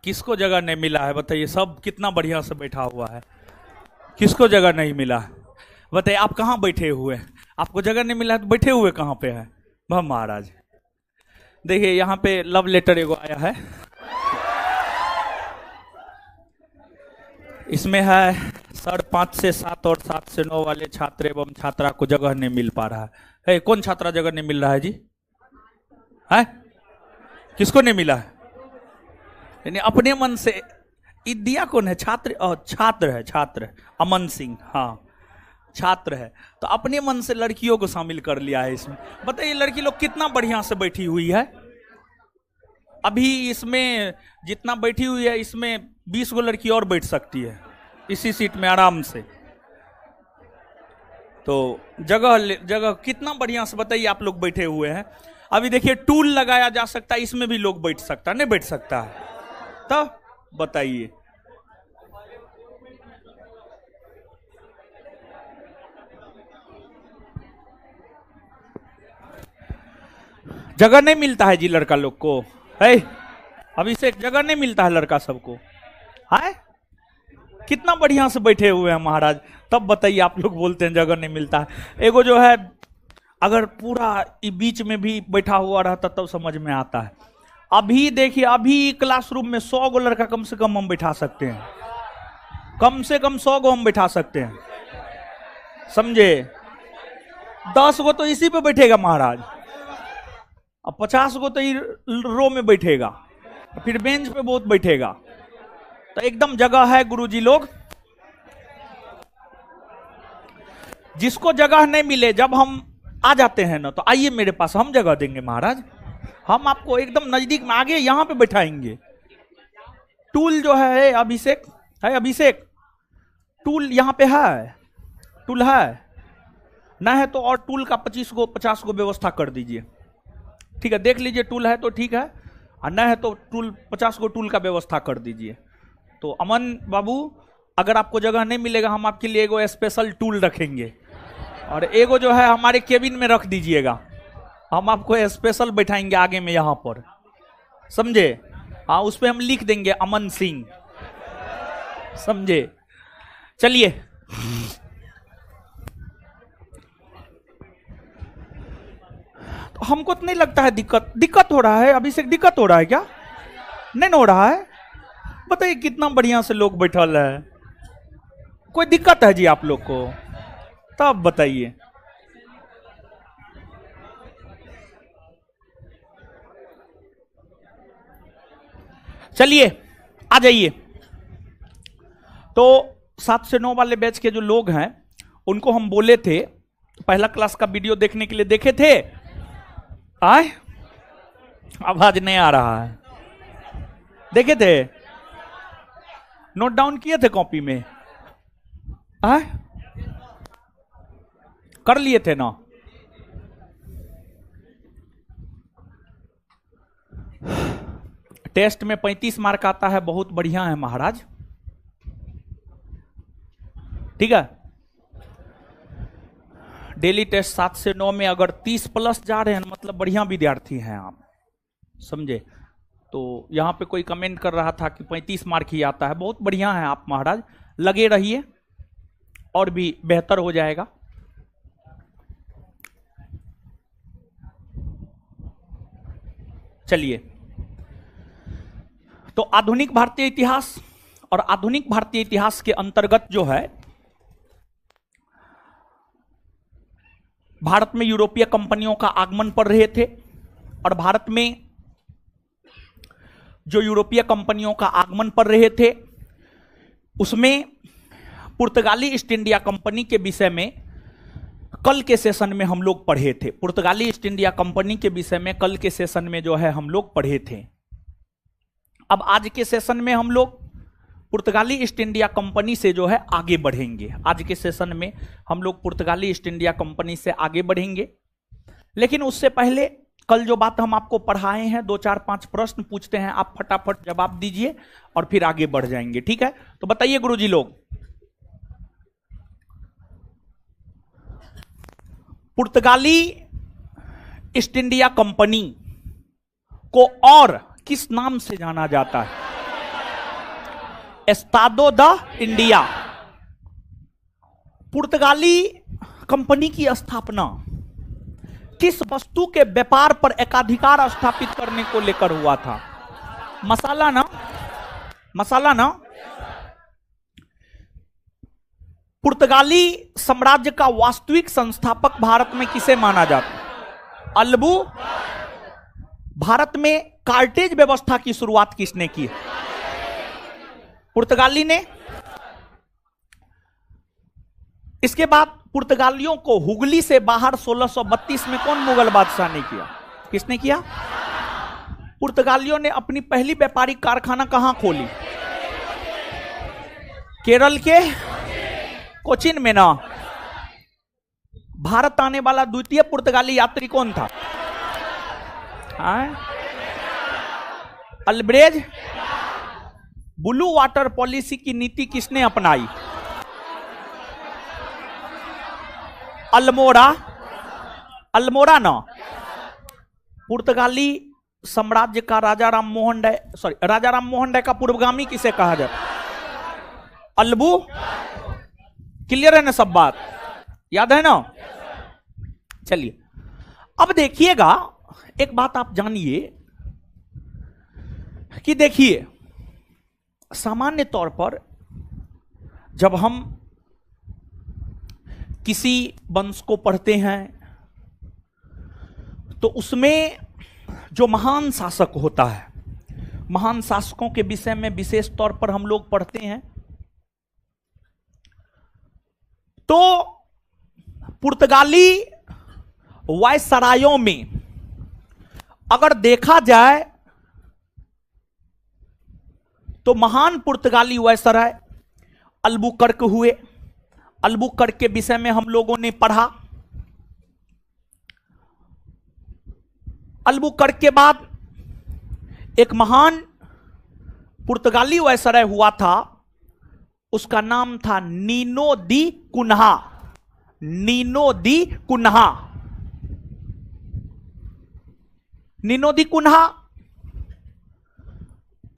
किसको जगह नहीं मिला है बताइए? सब कितना बढ़िया से बैठा हुआ है, किसको जगह नहीं मिला है बताइए? आप कहाँ बैठे हुए हैं? आपको जगह नहीं मिला है तो बैठे हुए कहाँ पे है? वाह महाराज, देखिए यहाँ पे लव लेटर एगो आया है, इसमें है सर 5 से 7 और 7 से 9 वाले छात्र एवं छात्रा को जगह नहीं मिल पा रहा है। कौन छात्रा जगह नहीं मिल रहा है जी? है किसको नहीं मिला है? यानी अपने मन से दिया कौन है? छात्र, छात्र है, छात्र है अमन सिंह, हाँ छात्र है, तो अपने मन से लड़कियों को शामिल कर लिया है इसमें। बताइए लड़की लोग कितना बढ़िया से बैठी हुई है। अभी इसमें जितना बैठी हुई है इसमें 20 गो लड़की और बैठ सकती है इसी सीट में आराम से। तो जगह कितना बढ़िया से बताइए आप लोग बैठे हुए हैं। अभी देखिए टूल लगाया जा सकता है, इसमें भी लोग बैठ सकता है, नहीं बैठ सकता है? तो बताइए जगह नहीं मिलता है जी लड़का लोग को, है अभी से जगह नहीं मिलता है लड़का सबको, है कितना बढ़िया से बैठे हुए हैं महाराज। तब बताइए आप लोग बोलते हैं जगह नहीं मिलता है। एगो जो है अगर पूरा बीच में भी बैठा हुआ रहता तब समझ में आता है। अभी देखिए अभी क्लासरूम में 100 गो लड़का कम से कम हम बैठा सकते हैं, कम से कम 100 गो हम बैठा सकते हैं, समझे? 10 गो तो इसी पे बैठेगा महाराज, अब 50 गो तो रो में बैठेगा, फिर बेंच पे बहुत बैठेगा। तो एकदम जगह है गुरुजी लोग। जिसको जगह नहीं मिले जब हम आ जाते हैं ना तो आइए मेरे पास, हम जगह देंगे महाराज, हम आपको एकदम नजदीक में आगे यहां पे बैठाएंगे। टूल जो है अभिषेक, है अभिषेक टूल यहां पे है, टूल है ना? है तो और टूल का 50 गो व्यवस्था कर दीजिए, ठीक है? देख लीजिए टूल है तो ठीक है, और न है तो टूल 50 गो टूल का व्यवस्था कर दीजिए। तो अमन बाबू अगर आपको जगह नहीं मिलेगा हम आपके लिए एगो स्पेशल टूल रखेंगे, और एगो जो है हमारे केबिन में रख दीजिएगा, हम आपको स्पेशल बैठाएंगे आगे में यहां पर, समझे? हाँ उस पर हम लिख देंगे अमन सिंह, समझे? चलिए हमको तो नहीं लगता है दिक्कत हो रहा है। अभिषेक दिक्कत हो रहा है क्या? नहीं हो रहा है? बताइए कितना बढ़िया से लोग बैठल है, कोई दिक्कत है जी आप लोग को? तब बताइए। चलिए आ जाइए। तो 7 से 9 वाले बैच के जो लोग हैं उनको हम बोले थे, पहला क्लास का वीडियो देखने के लिए देखे थे? आए आवाज नहीं आ रहा है, देखे थे? नोट डाउन किए थे कॉपी में? आए कर लिए थे ना? टेस्ट में 35 मार्क आता है, बहुत बढ़िया है महाराज, ठीक है? डेली टेस्ट 7 से 9 में अगर 30 प्लस जा रहे हैं मतलब बढ़िया विद्यार्थी हैं आप, समझे? तो यहां पे कोई कमेंट कर रहा था कि 35 मार्क ही आता है, बहुत बढ़िया है आप महाराज, लगे रहिए और भी बेहतर हो जाएगा। चलिए, तो आधुनिक भारतीय इतिहास, और आधुनिक भारतीय इतिहास के अंतर्गत जो है भारत में यूरोपीय कंपनियों का आगमन पर रहे थे, और भारत में जो यूरोपीय कंपनियों का आगमन पर रहे थे उसमें पुर्तगाली ईस्ट इंडिया कंपनी के विषय में कल के सेशन में हम लोग पढ़े थे। पुर्तगाली ईस्ट इंडिया कंपनी के विषय में कल के सेशन में जो है हम लोग पढ़े थे। अब आज के सेशन में हम लोग पुर्तगाली ईस्ट इंडिया कंपनी से जो है आगे बढ़ेंगे। आज के सेशन में हम लोग पुर्तगाली ईस्ट इंडिया कंपनी से आगे बढ़ेंगे, लेकिन उससे पहले कल जो बात हम आपको पढ़ाए हैं 2 4 5 प्रश्न पूछते हैं, आप फटाफट जवाब दीजिए और फिर आगे बढ़ जाएंगे, ठीक है? तो बताइए गुरुजी लोग, पुर्तगाली ईस्ट इंडिया कंपनी को और किस नाम से जाना जाता है? Estado the India. पुर्तगाली कंपनी की स्थापना किस वस्तु के व्यापार पर एकाधिकार स्थापित करने को लेकर हुआ था? मसाला ना, मसाला ना। पुर्तगाली साम्राज्य का वास्तविक संस्थापक भारत में किसे माना जाता? अल्बू। भारत में कार्टेज व्यवस्था की शुरुआत किसने की? पुर्तगाली ने। इसके बाद पुर्तगालियों को हुगली से बाहर 1632 में कौन मुगल बादशाह ने किया? किसने किया? पुर्तगालियों ने अपनी पहली व्यापारिक कारखाना कहां खोली? केरल के कोचिन में ना। भारत आने वाला द्वितीय पुर्तगाली यात्री कौन था? अल्ब्रेज। ब्लू वाटर पॉलिसी की नीति किसने अपनाई? अल्मोड़ा। अल्मोड़ा ना। पुर्तगाली साम्राज्य का राजा राम मोहन राय का पूर्वगामी किसे कहा जाता? अल्बू। क्लियर है ना सब बात? याद है ना? चलिए अब देखिएगा, एक बात आप जानिए कि देखिए, सामान्य तौर पर जब हम किसी वंश को पढ़ते हैं तो उसमें जो महान शासक होता है, महान शासकों के विषय में विशेष तौर पर हम लोग पढ़ते हैं। तो पुर्तगाली वायसरायों में अगर देखा जाए तो महान पुर्तगाली वायसराय अल्बुकर्क हुए। अल्बुकर्क के विषय में हम लोगों ने पढ़ा। अल्बुकर्क के बाद एक महान पुर्तगाली वायसराय हुआ था, उसका नाम था नीनो दी कुन्हा। नीनो दी कुन्हा। नीनो दी कुन्हा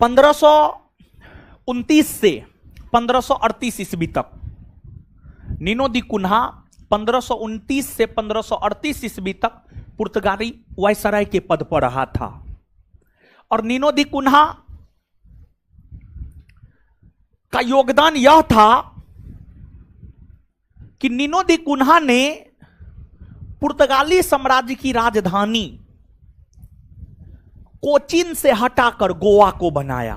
1529 से 1538 ईस्वी तक। नीनो दी कुन्हा 1529 से 1538 ईस्वी तक पुर्तगाली वायसराय के पद पर रहा था। और नीनो दी कुन्हा का योगदान यह था कि नीनो दी कुन्हा ने पुर्तगाली साम्राज्य की राजधानी कोचीन से हटाकर गोवा को बनाया।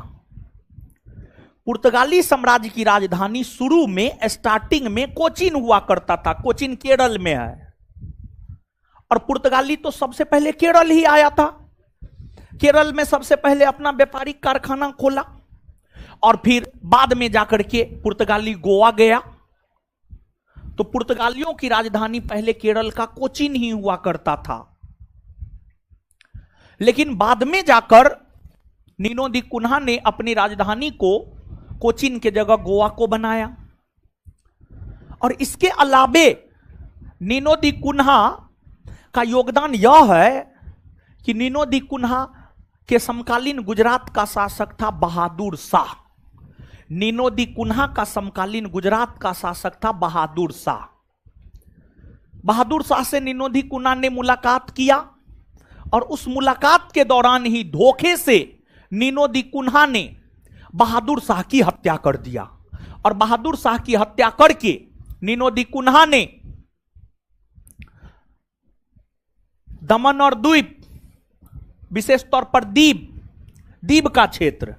पुर्तगाली साम्राज्य की राजधानी शुरू में स्टार्टिंग में कोचीन हुआ करता था। कोचीन केरल में है और पुर्तगाली तो सबसे पहले केरल ही आया था। केरल में सबसे पहले अपना व्यापारिक कारखाना खोला और फिर बाद में जाकर के पुर्तगाली गोवा गया। तो पुर्तगालियों की राजधानी पहले केरल का कोचीन ही हुआ करता था, लेकिन बाद में जाकर नीनो दी कुन्हा ने अपनी राजधानी को कोचीन के जगह गोवा को बनाया। और इसके अलावे नीनो दी कुन्हा का योगदान यह है कि नीनो दी कुन्हा के समकालीन गुजरात का शासक था बहादुर शाह। नीनो दी कुन्हा का समकालीन गुजरात का शासक था बहादुर शाह। बहादुर शाह से नीनो दी कुन्हा ने मुलाकात किया और उस मुलाकात के दौरान ही धोखे से नीनो दी कुन्हा ने बहादुर शाह की हत्या कर दिया। और बहादुर शाह की हत्या करके नीनो दी कुन्हा ने दमन और द्वीप, विशेष तौर पर दीव का क्षेत्र,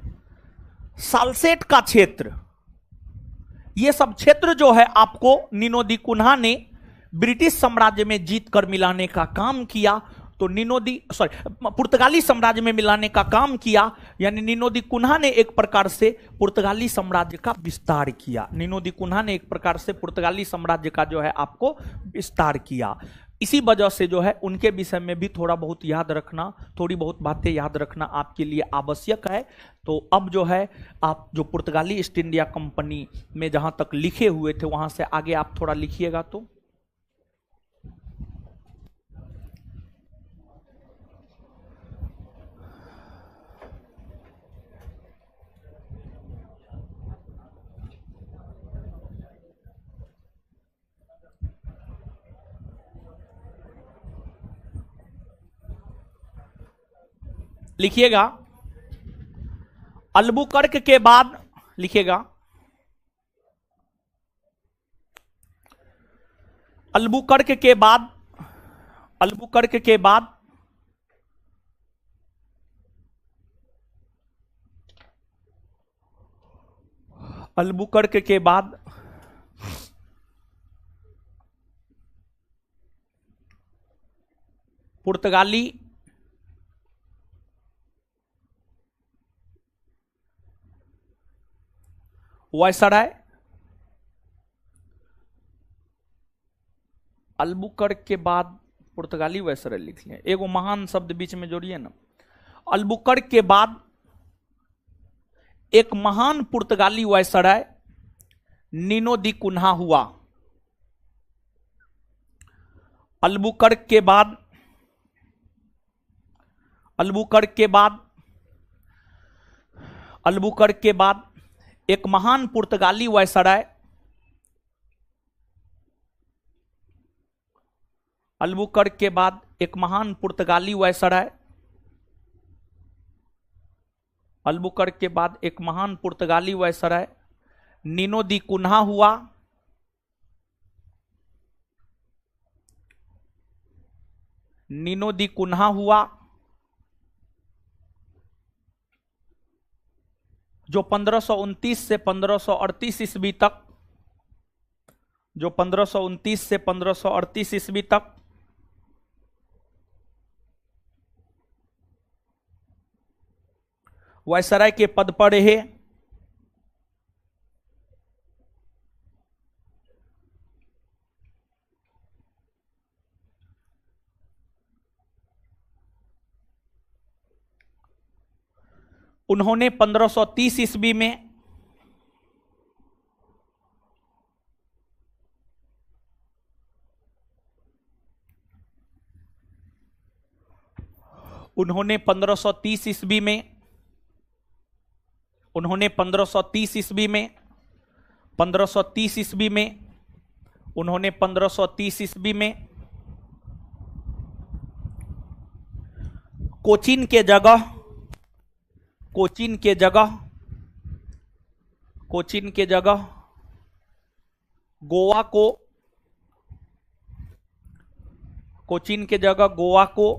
सालसेट का क्षेत्र, यह सब क्षेत्र जो है आपको नीनो दी कुन्हा ने ब्रिटिश साम्राज्य में जीत कर मिलाने का काम किया। तो पुर्तगाली साम्राज्य में मिलाने का काम किया, यानी नीनो दी कुन्हा ने एक प्रकार से पुर्तगाली साम्राज्य का विस्तार किया। नीनो दी कुन्हा ने एक प्रकार से पुर्तगाली साम्राज्य का जो है आपको विस्तार किया। इसी वजह से जो है उनके विषय में भी थोड़ा बहुत याद रखना, थोड़ी बहुत बातें याद रखना आपके लिए आवश्यक है। तो अब जो है आप जो पुर्तगाली ईस्ट इंडिया कंपनी में जहां तक लिखे हुए थे वहां से आगे आप थोड़ा लिखिएगा। तो लिखिएगा, अल्बुकर्क के बाद लिखिएगा, अल्बुकर्क के बाद, अल्बुकर्क के बाद अल्बुकर्क के बाद पुर्तगाली वायसराय, अल्बुकर्क के बाद पुर्तगाली वायसराय लिख लिया, एगो महान शब्द बीच में जोड़िए ना। अल्बुकर्क के बाद एक महान पुर्तगाली वायसराय नीनो दी कुन्हा हुआ। अल्बुकर्क के बाद, अल्बुकर्क के बाद, अल्बुकर्क के बाद एक महान पुर्तगाली वायसराय, अल्बुकर्क के बाद एक महान पुर्तगाली वायसराय, अल्बुकर्क के बाद एक महान पुर्तगाली वायसराय नीनो दी कुन्हा हुआ। नीनो दी कुन्हा हुआ, जो 1529 से 1538 ईस्वी तक, जो 1529 से 1538 ईस्वी तक वायसराय के पद पर रहे। उन्होंने 1530 ईस्वी में उन्होंने 1530 ईस्वी में उन्होंने 1530 ईस्वी में 1530 ईस्वी में उन्होंने 1530 ईस्वी में कोचीन के जगह, कोचीन के जगह, कोचीन के जगह गोवा को, कोचीन के जगह गोवा को,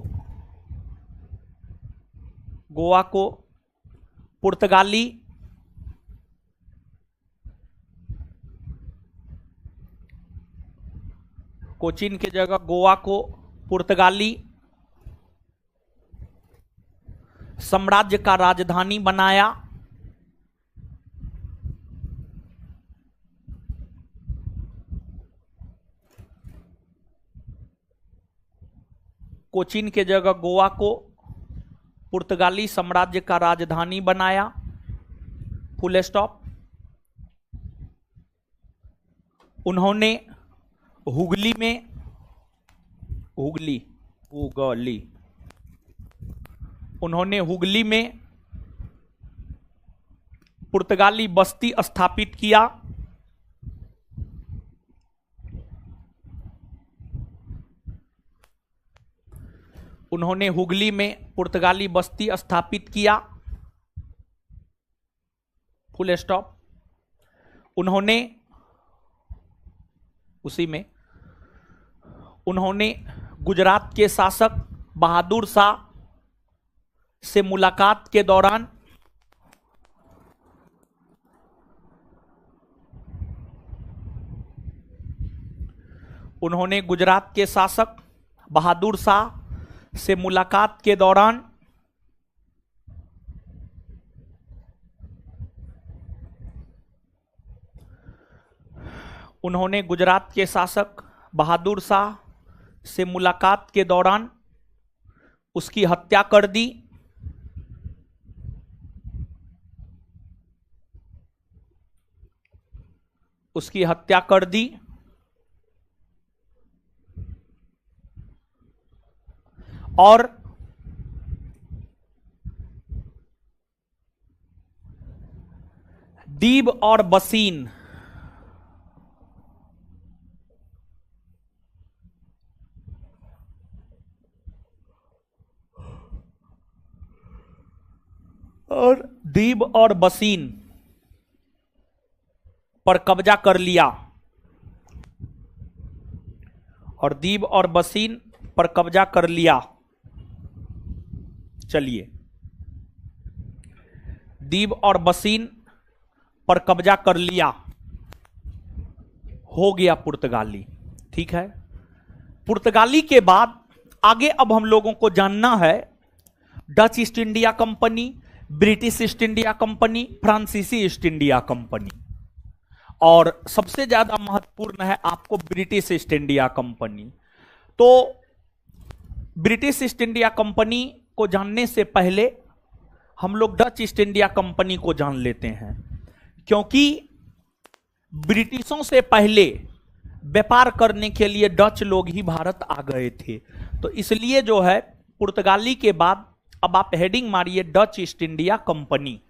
गोवा को पुर्तगाली, कोचीन के जगह गोवा को पुर्तगाली साम्राज्य का राजधानी बनाया। कोचीन के जगह गोवा को पुर्तगाली साम्राज्य का राजधानी बनाया, फुल स्टॉप। उन्होंने हुगली में, हुगली, हुगली, उन्होंने हुगली में पुर्तगाली बस्ती स्थापित किया। उन्होंने हुगली में पुर्तगाली बस्ती स्थापित किया, फुल स्टॉप। उन्होंने उसी में उन्होंने गुजरात के शासक बहादुर शाह से मुलाकात के दौरान उन्होंने गुजरात के शासक बहादुर शाह से मुलाकात के दौरान उन्होंने गुजरात के शासक बहादुर शाह से मुलाकात के दौरान उसकी हत्या कर दी। उसकी हत्या कर दी और दीब और बसीन, और दीव और बसीन पर कब्जा कर लिया, और दीव और बसीन पर कब्जा कर लिया। चलिए, दीव और बसीन पर कब्जा कर लिया, हो गया पुर्तगाली। ठीक है, पुर्तगाली के बाद आगे अब हम लोगों को जानना है Dutch East India company, British East India company, फ्रांसीसी ईस्ट इंडिया कंपनी, और सबसे ज्यादा महत्वपूर्ण है आपको ब्रिटिश ईस्ट इंडिया कंपनी। तो ब्रिटिश ईस्ट इंडिया कंपनी को जानने से पहले हम लोग डच ईस्ट इंडिया कंपनी को जान लेते हैं, क्योंकि ब्रिटिशों से पहले व्यापार करने के लिए डच लोग ही भारत आ गए थे। तो इसलिए जो है पुर्तगाली के बाद अब आप हेडिंग मारिए Dutch East India company,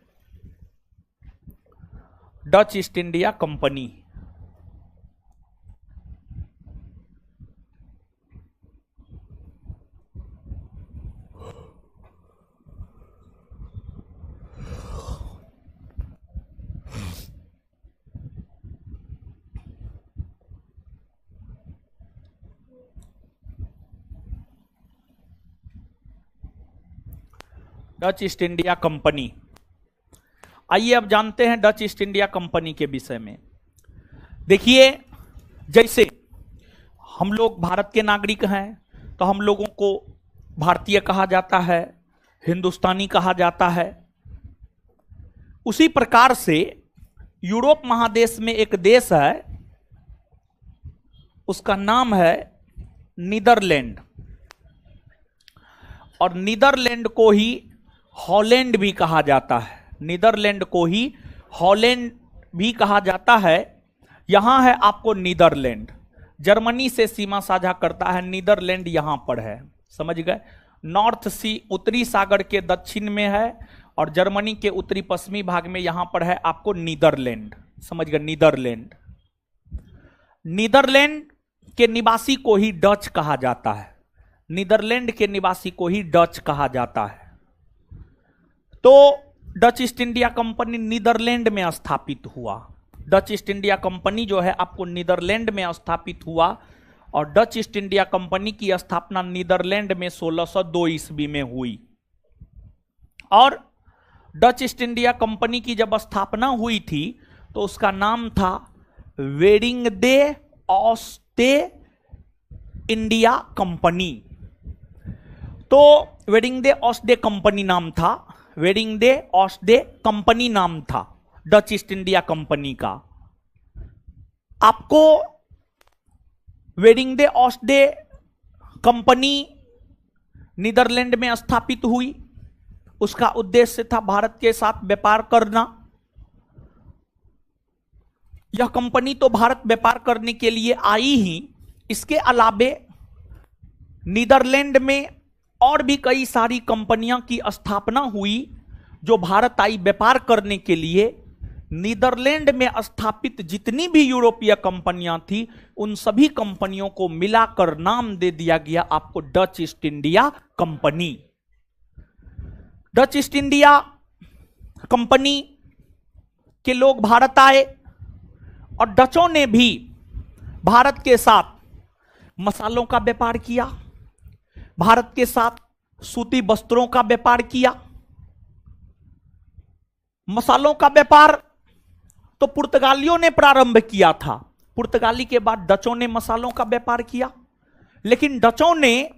Dutch East India company. Dutch East India company. आइए अब जानते हैं डच ईस्ट इंडिया कंपनी के विषय में। देखिए, जैसे हम लोग भारत के नागरिक हैं तो हम लोगों को भारतीय कहा जाता है, हिंदुस्तानी कहा जाता है। उसी प्रकार से यूरोप महादेश में एक देश है, उसका नाम है नीदरलैंड, और नीदरलैंड को ही हॉलैंड भी कहा जाता है। नीदरलैंड को ही हॉलैंड भी कहा जाता है। यहां है आपको नीदरलैंड, जर्मनी से सीमा साझा करता है। नीदरलैंड यहां पर है, समझ गए। नॉर्थ सी उत्तरी सागर के दक्षिण में है, और जर्मनी के उत्तरी पश्चिमी भाग में यहां पर है आपको नीदरलैंड, समझ गए। नीदरलैंड, नीदरलैंड के निवासी को ही डच कहा जाता है। नीदरलैंड के निवासी को ही डच कहा जाता है। तो Dutch East India Company Netherlands में स्थापित हुआ। डच ईस्ट इंडिया कंपनी जो है आपको नीदरलैंड में स्थापित हुआ, और डच ईस्ट इंडिया कंपनी की स्थापना नीदरलैंड में 1602 ईस्वी में हुई। और डच ईस्ट इंडिया कंपनी की जब स्थापना हुई थी तो उसका नाम था वेडिंगडे ऑस्टे इंडिया कंपनी। तो वेडिंगडे ऑस्टे कंपनी नाम था, वेडिंगडे ऑस्टे कंपनी नाम था डच ईस्ट इंडिया कंपनी का। आपको वेडिंगडे ऑस्टे कंपनी नीदरलैंड में स्थापित हुई, उसका उद्देश्य था भारत के साथ व्यापार करना। यह कंपनी तो भारत व्यापार करने के लिए आई ही, इसके अलावे नीदरलैंड में और भी कई सारी कंपनियां की स्थापना हुई जो भारत आई व्यापार करने के लिए। नीदरलैंड में स्थापित जितनी भी यूरोपीय कंपनियां थी, उन सभी कंपनियों को मिलाकर नाम दे दिया गया आपको Dutch East India company. Dutch East India company के लोग भारत आए, और डचों ने भी भारत के साथ मसालों का व्यापार किया, भारत के साथ सूती वस्त्रों का व्यापार किया। मसालों का व्यापार तो पुर्तगालियों ने प्रारंभ किया था, पुर्तगाली के बाद डचों ने मसालों का व्यापार किया। लेकिन डचों ने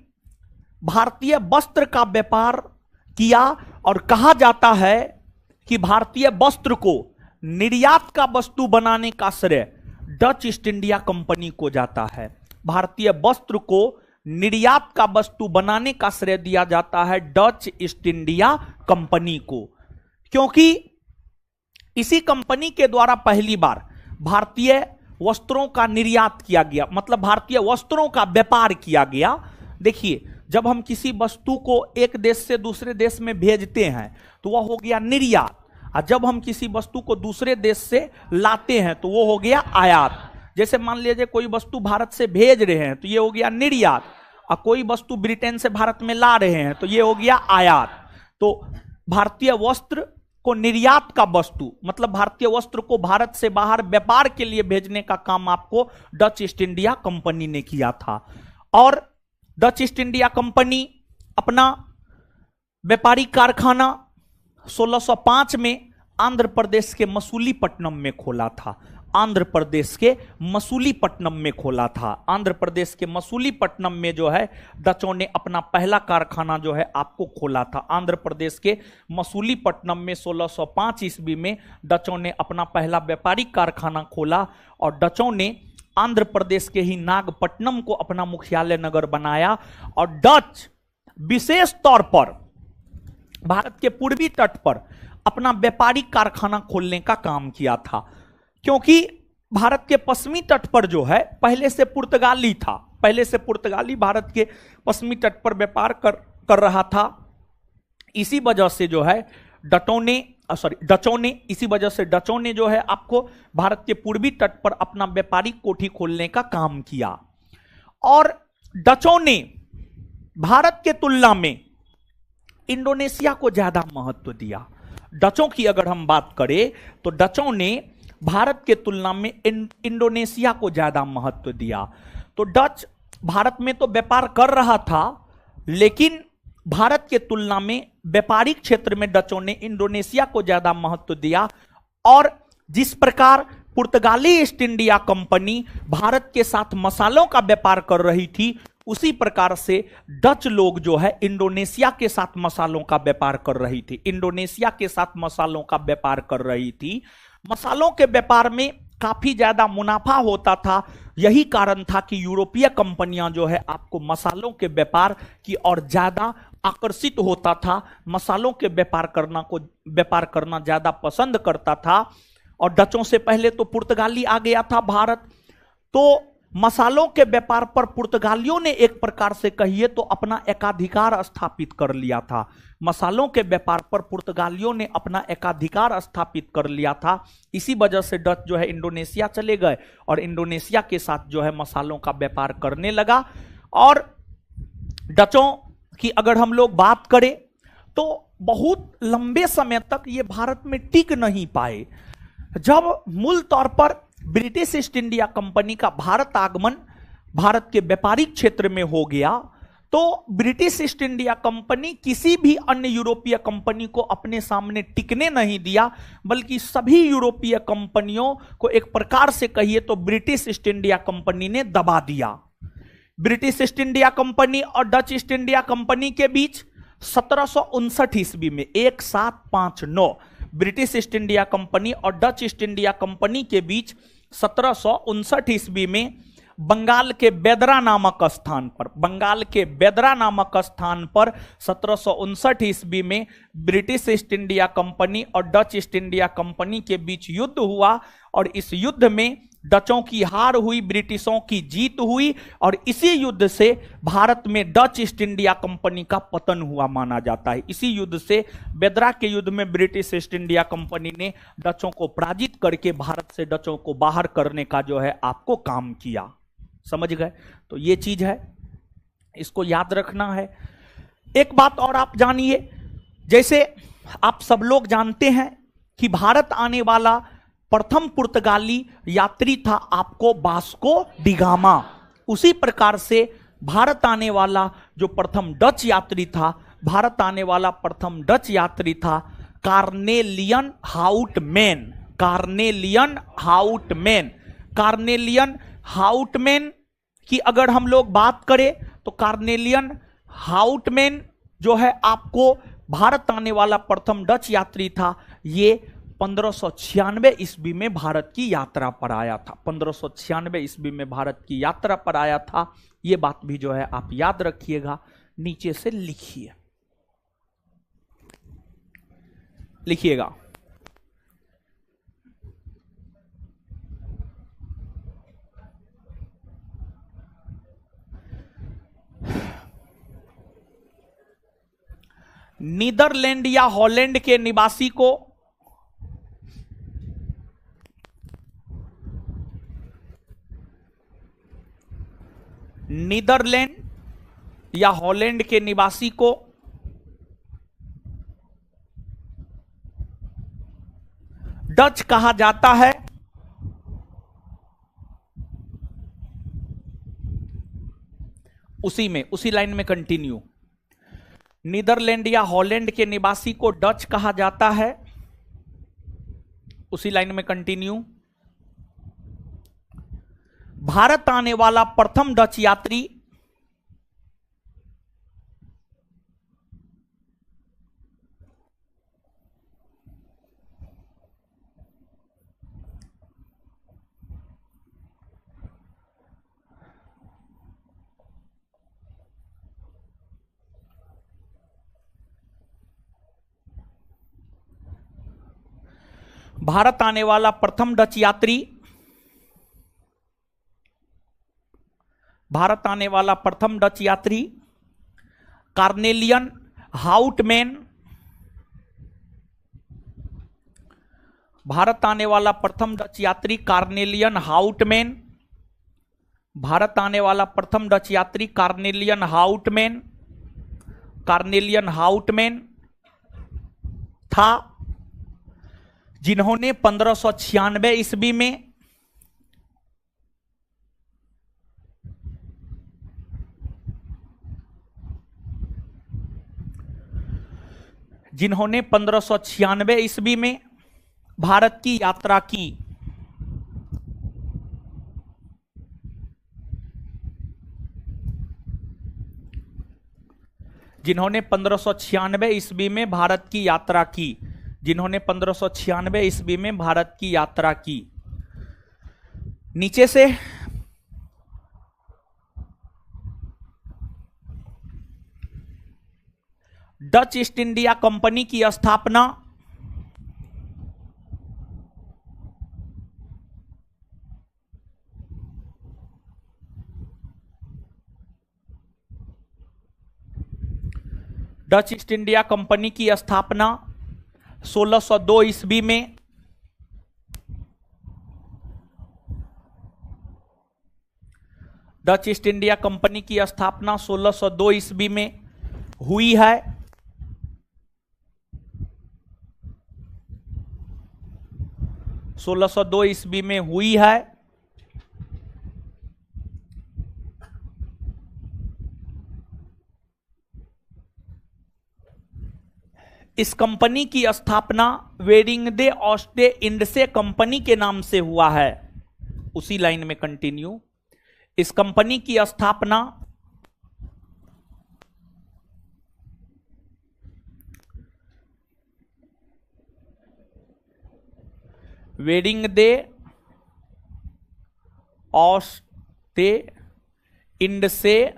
भारतीय वस्त्र का व्यापार किया, और कहा जाता है कि भारतीय वस्त्र को निर्यात का वस्तु बनाने का श्रेय डच ईस्ट इंडिया कंपनी को जाता है। भारतीय वस्त्र को निर्यात का वस्तु बनाने का श्रेय दिया जाता है डच ईस्ट इंडिया कंपनी को, क्योंकि इसी कंपनी के द्वारा पहली बार भारतीय वस्त्रों का निर्यात किया गया, मतलब भारतीय वस्त्रों का व्यापार किया गया। देखिए, जब हम किसी वस्तु को एक देश से दूसरे देश में भेजते हैं तो वह हो गया निर्यात, और जब हम किसी वस्तु को दूसरे देश से लाते हैं तो वो हो गया आयात। जैसे मान लीजिए कोई वस्तु भारत से भेज रहे हैं तो ये हो गया निर्यात, और कोई वस्तु ब्रिटेन से भारत में ला रहे हैं तो ये हो गया आयात। तो भारतीय वस्त्र को निर्यात का वस्तु, मतलब भारतीय वस्त्र को भारत से बाहर व्यापार के लिए भेजने का काम आपको डच ईस्ट इंडिया कंपनी ने किया था। और डच ईस्ट इंडिया कंपनी अपना व्यापारिक कारखाना 1605 में आंध्र प्रदेश के मसूलीपट्टनम में खोला था। आंध्र प्रदेश के मसूलीपट्टनम में खोला था। आंध्र प्रदेश के मसूलीपट्टनम में जो है डचों ने अपना पहला कारखाना जो है आपको खोला था। आंध्र प्रदेश के मसूलीपट्टनम में 1605 ईस्वी में डचों ने अपना पहला व्यापारिक कारखाना खोला और डचों ने आंध्र प्रदेश के ही नागपट्टनम को अपना मुख्यालय नगर बनाया। और डच विशेष तौर पर भारत के पूर्वी तट पर अपना व्यापारिक कारखाना खोलने का काम किया था, क्योंकि भारत के पश्चिमी तट पर जो है पहले से पुर्तगाली था। पहले से पुर्तगाली भारत के पश्चिमी तट पर व्यापार कर रहा था। इसी वजह से जो है डचों ने जो है आपको भारत के पूर्वी तट पर अपना व्यापारिक कोठी खोलने का काम किया। और डचों ने भारत के तुलना में इंडोनेशिया को ज्यादा महत्व दिया। डचों की अगर हम बात करें तो डचों ने भारत के तुलना में इंडोनेशिया को ज्यादा महत्व दिया। तो डच भारत में तो व्यापार कर रहा था, लेकिन भारत के तुलना में व्यापारिक क्षेत्र में डचों ने इंडोनेशिया को ज्यादा महत्व दिया। और जिस प्रकार पुर्तगाली ईस्ट इंडिया कंपनी भारत के साथ मसालों का व्यापार कर रही थी, उसी प्रकार से डच लोग जो है इंडोनेशिया के साथ मसालों का व्यापार कर रही थी। इंडोनेशिया के साथ मसालों का व्यापार कर रही थी। मसालों के व्यापार में काफी ज्यादा मुनाफा होता था। यही कारण था कि यूरोपीय कंपनियां जो है आपको मसालों के व्यापार की ओर ज्यादा आकर्षित होता था, मसालों के व्यापार करना ज्यादा पसंद करता था। और डचों से पहले तो पुर्तगाली आ गया था भारत, तो मसालों के व्यापार पर पुर्तगालियों ने एक प्रकार से कहिए तो अपना एकाधिकार स्थापित कर लिया था। मसालों के व्यापार पर पुर्तगालियों ने अपना एकाधिकार स्थापित कर लिया था। इसी वजह से डच जो है इंडोनेशिया चले गए और इंडोनेशिया के साथ जो है मसालों का व्यापार करने लगा। और डचों की अगर हम लोग बात करें तो बहुत लंबे समय तक ये भारत में टिक नहीं पाए। जब मूल तौर पर ब्रिटिश ईस्ट इंडिया कंपनी का भारत आगमन भारत के व्यापारिक क्षेत्र में हो गया, तो ब्रिटिश ईस्ट इंडिया कंपनी किसी भी अन्य यूरोपीय कंपनी को अपने सामने टिकने नहीं दिया, बल्कि सभी यूरोपीय कंपनियों को एक प्रकार से कहिए तो ब्रिटिश ईस्ट इंडिया कंपनी ने दबा दिया। ब्रिटिश ईस्ट इंडिया कंपनी और डच ईस्ट इंडिया कंपनी के बीच 1759 ईस्वी में 1759 ब्रिटिश ईस्ट इंडिया कंपनी और डच ईस्ट इंडिया कंपनी के बीच 1759 ईस्वी में बंगाल के बेदरा नामक स्थान पर 1759 ईस्वी में ब्रिटिश ईस्ट इंडिया कंपनी और डच ईस्ट इंडिया कंपनी के बीच युद्ध हुआ। और इस युद्ध में डचों की हार हुई, ब्रिटिशों की जीत हुई। और इसी युद्ध से भारत में डच ईस्ट इंडिया कंपनी का पतन हुआ माना जाता है। इसी युद्ध से, बेदरा के युद्ध में ब्रिटिश ईस्ट इंडिया कंपनी ने डचों को पराजित करके भारत से डचों को बाहर करने का जो है आपको काम किया। समझ गए? तो ये चीज है, इसको याद रखना है। एक बात और आप जानिए, जैसे आप सब लोग जानते हैं कि भारत आने वाला प्रथम पुर्तगाली यात्री था आपको वास्को डी गामा। उसी प्रकार से भारत आने वाला जो प्रथम डच यात्री था, भारत आने वाला प्रथम डच यात्री था carnelian Houtman. Carnelian Houtman. Carnelian Houtman की अगर हम लोग बात करें तो कार्नेलियन हाउटमैन जो है आपको भारत आने वाला प्रथम डच यात्री था। ये 1596 ईस्वी में भारत की यात्रा पर आया था। 1596 ईस्वी में भारत की यात्रा पर आया था। ये बात भी जो है आप याद रखिएगा, नीचे से लिखिएगा। नीदरलैंड या हॉलैंड के निवासी को नीदरलैंड या हॉलैंड के निवासी को डच कहा जाता है? उसी लाइन में कंटिन्यू। नीदरलैंड या हॉलैंड के निवासी को डच कहा जाता है, उसी लाइन में कंटिन्यू। भारत आने वाला प्रथम डच यात्री? भारत आने वाला प्रथम डच यात्री? भारत आने वाला प्रथम डच यात्री कार्नेलियन हाउटमैन। भारत आने वाला प्रथम डच यात्री कार्नेलियन हाउटमैन। भारत आने वाला प्रथम डच यात्री कार्नेलियन हाउटमैन। कार्नेलियन हाउटमैन था, जिन्होंने 1596 ईस्वी में जिन्होंने 1596 ईस्वी में भारत की यात्रा की। जिन्होंने 1596 ईस्वी में भारत की यात्रा की। जिन्होंने 1596 ईस्वी में भारत की यात्रा की। नीचे से डच ईस्ट इंडिया कंपनी की स्थापना? डच ईस्ट इंडिया कंपनी की स्थापना 1602 ईस्वी में। डच ईस्ट इंडिया कंपनी की स्थापना 1602 ईस्वी में हुई है। सोलह सौ दो ईस्वी में हुई है। इस कंपनी की स्थापना वेरिंगडे ऑस्टे इंडसे कंपनी के नाम से हुआ है, उसी लाइन में कंटिन्यू। इस कंपनी की स्थापना वेरिंगडे ऑस्टे इंडसे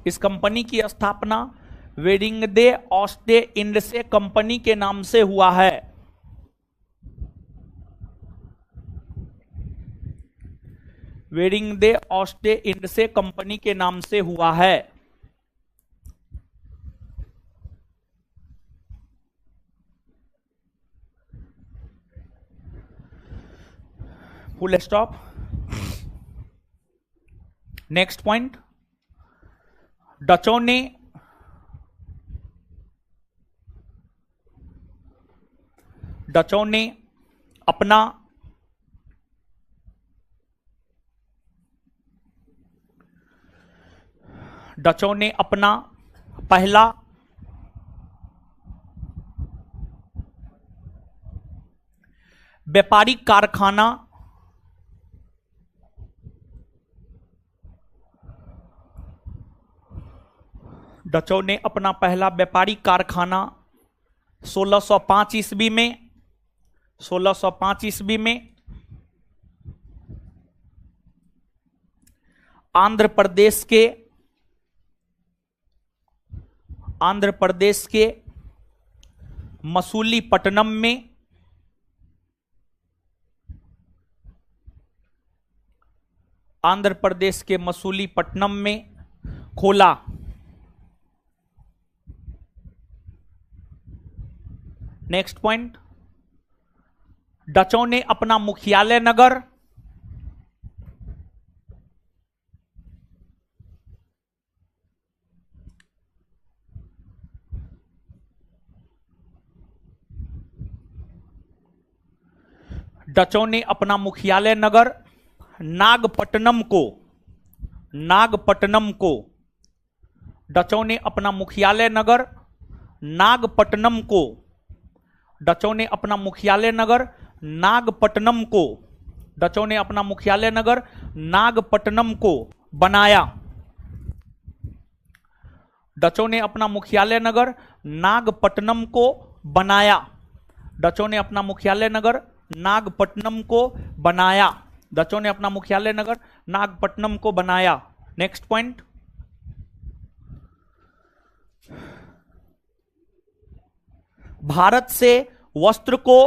इस कंपनी की स्थापना वेरिंगडे ऑस्टे इंडसे कंपनी के नाम से हुआ है। वेरिंगडे ऑस्टे इंडसे कंपनी के नाम से हुआ है। Full stop. नेक्स्ट पॉइंट, डचों ने अपना पहला व्यापारिक कारखाना डचों ने अपना पहला व्यापारिक कारखाना 1605 ईस्वी में आंध्र प्रदेश के मसूलीपट्टनम में खोला। नेक्स्ट पॉइंट, डचों ने अपना मुख्यालय नगर डचों ने अपना मुख्यालय नगर नागपट्टनम को डचों ने अपना मुख्यालय नगर नागपट्टनम को डचों ने अपना मुख्यालय नगर नागपट्टनम को डचों ने अपना मुख्यालय नगर नागपट्टनम को बनाया। डचों ने अपना मुख्यालय नगर नागपट्टनम को बनाया। डचों ने अपना मुख्यालय नगर नागपट्टनम को बनाया। डचों ने अपना मुख्यालय नगर नागपट्टनम को बनाया। नेक्स्ट पॉइंट, भारत से वस्त्र को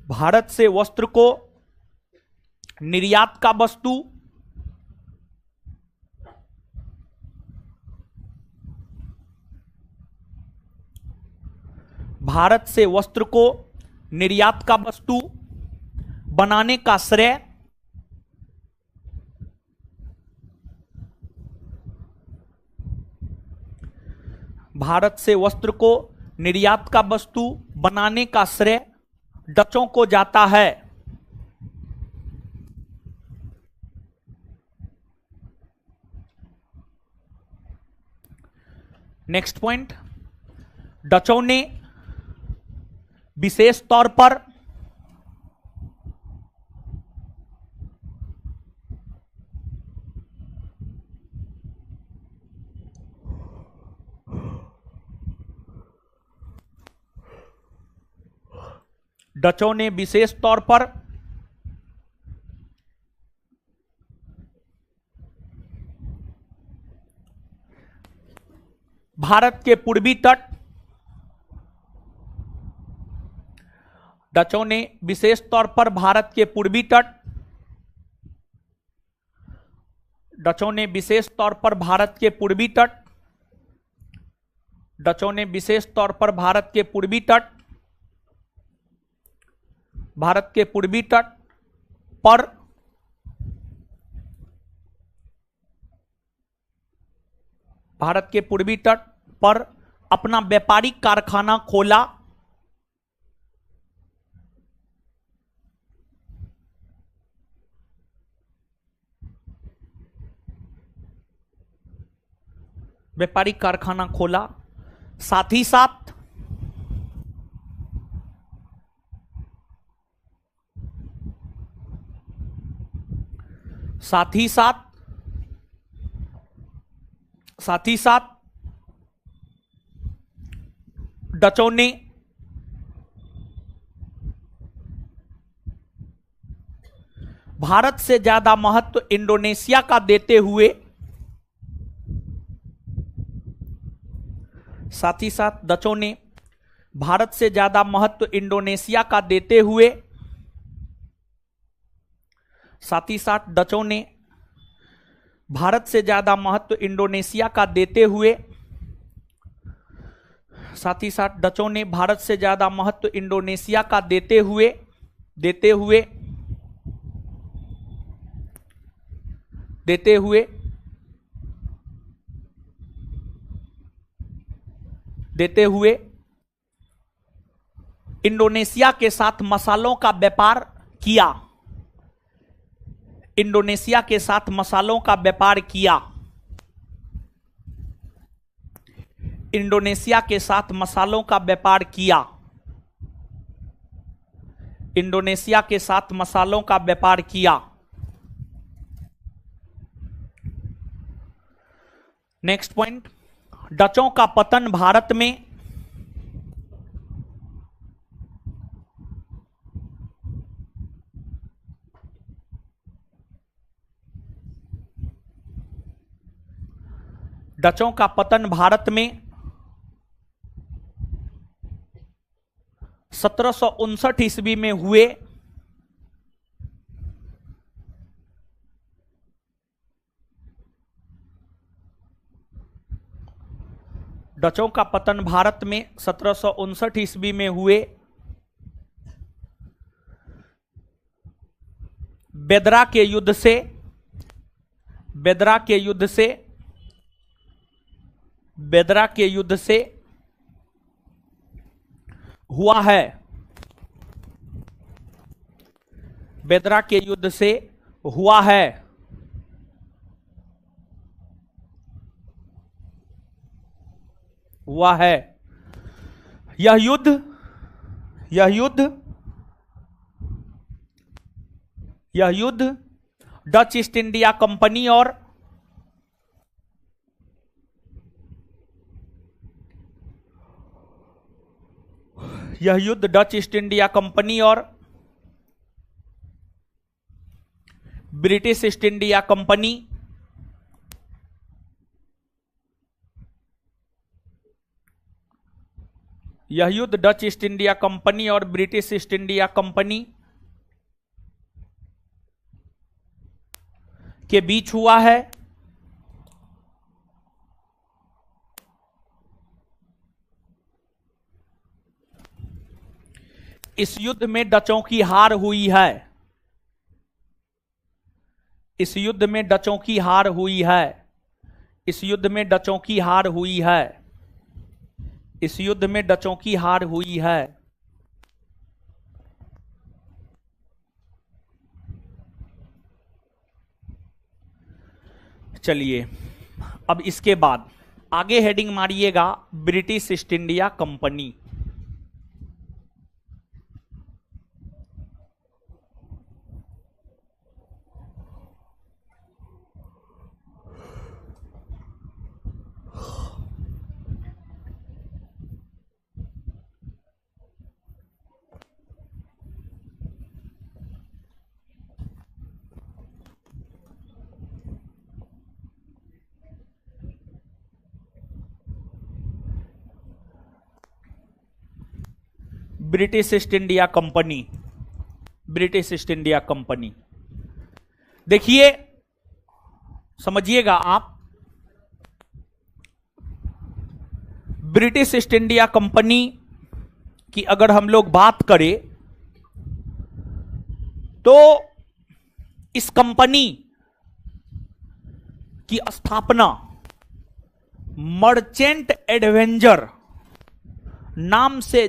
भारत से वस्त्र को निर्यात का वस्तु भारत से वस्त्र को निर्यात का वस्तु बनाने का श्रेय भारत से वस्त्र को निर्यात का वस्तु बनाने का श्रेय डचों को जाता है। नेक्स्ट पॉइंट, डचों ने विशेष तौर पर डचों ने विशेष तौर पर भारत के पूर्वी तट डचों ने विशेष तौर पर भारत के पूर्वी तट डचों ने विशेष तौर पर भारत के पूर्वी तट डचों ने विशेष तौर पर भारत के पूर्वी तट भारत के पूर्वी तट पर भारत के पूर्वी तट पर अपना व्यापारिक कारखाना खोला। व्यापारिक कारखाना खोला, साथ ही साथ डचों ने भारत से ज्यादा महत्व इंडोनेशिया का देते हुए डचों ने भारत से ज्यादा महत्व इंडोनेशिया का देते हुए डचों ने भारत से ज्यादा महत्व इंडोनेशिया का देते हुए डचों ने भारत से ज्यादा महत्व इंडोनेशिया का देते हुए इंडोनेशिया के साथ मसालों का व्यापार किया। इंडोनेशिया के साथ मसालों का व्यापार किया। इंडोनेशिया के साथ मसालों का व्यापार किया। इंडोनेशिया के साथ मसालों का व्यापार किया। नेक्स्ट पॉइंट, डचों का पतन भारत में डचों का पतन भारत में 1759 ईस्वी में हुए। डचों का पतन भारत में 1759 ईस्वी में हुए। बेदरा के युद्ध से बेदरा के युद्ध से, बेदरा के युद्ध से हुआ है, बेदरा के युद्ध से हुआ है। हुआ है। यह युद्ध, यह युद्ध, यह युद्ध डच ईस्ट इंडिया कंपनी और यह युद्ध डच ईस्ट इंडिया कंपनी और ब्रिटिश ईस्ट इंडिया कंपनी यह युद्ध डच ईस्ट इंडिया कंपनी और ब्रिटिश ईस्ट इंडिया कंपनी के बीच हुआ है। इस युद्ध में डचों की हार हुई है। इस युद्ध में डचों की हार हुई है। इस युद्ध में डचों की हार हुई है। इस युद्ध में डचों की हार हुई है। चलिए अब इसके बाद आगे हेडिंग मारिएगा British East India company. British East India company, British East India company. देखिए समझिएगा आप, ब्रिटिश ईस्ट इंडिया कंपनी की अगर हम लोग बात करें तो इस कंपनी की स्थापना मर्चेंट एडवेंचर नाम से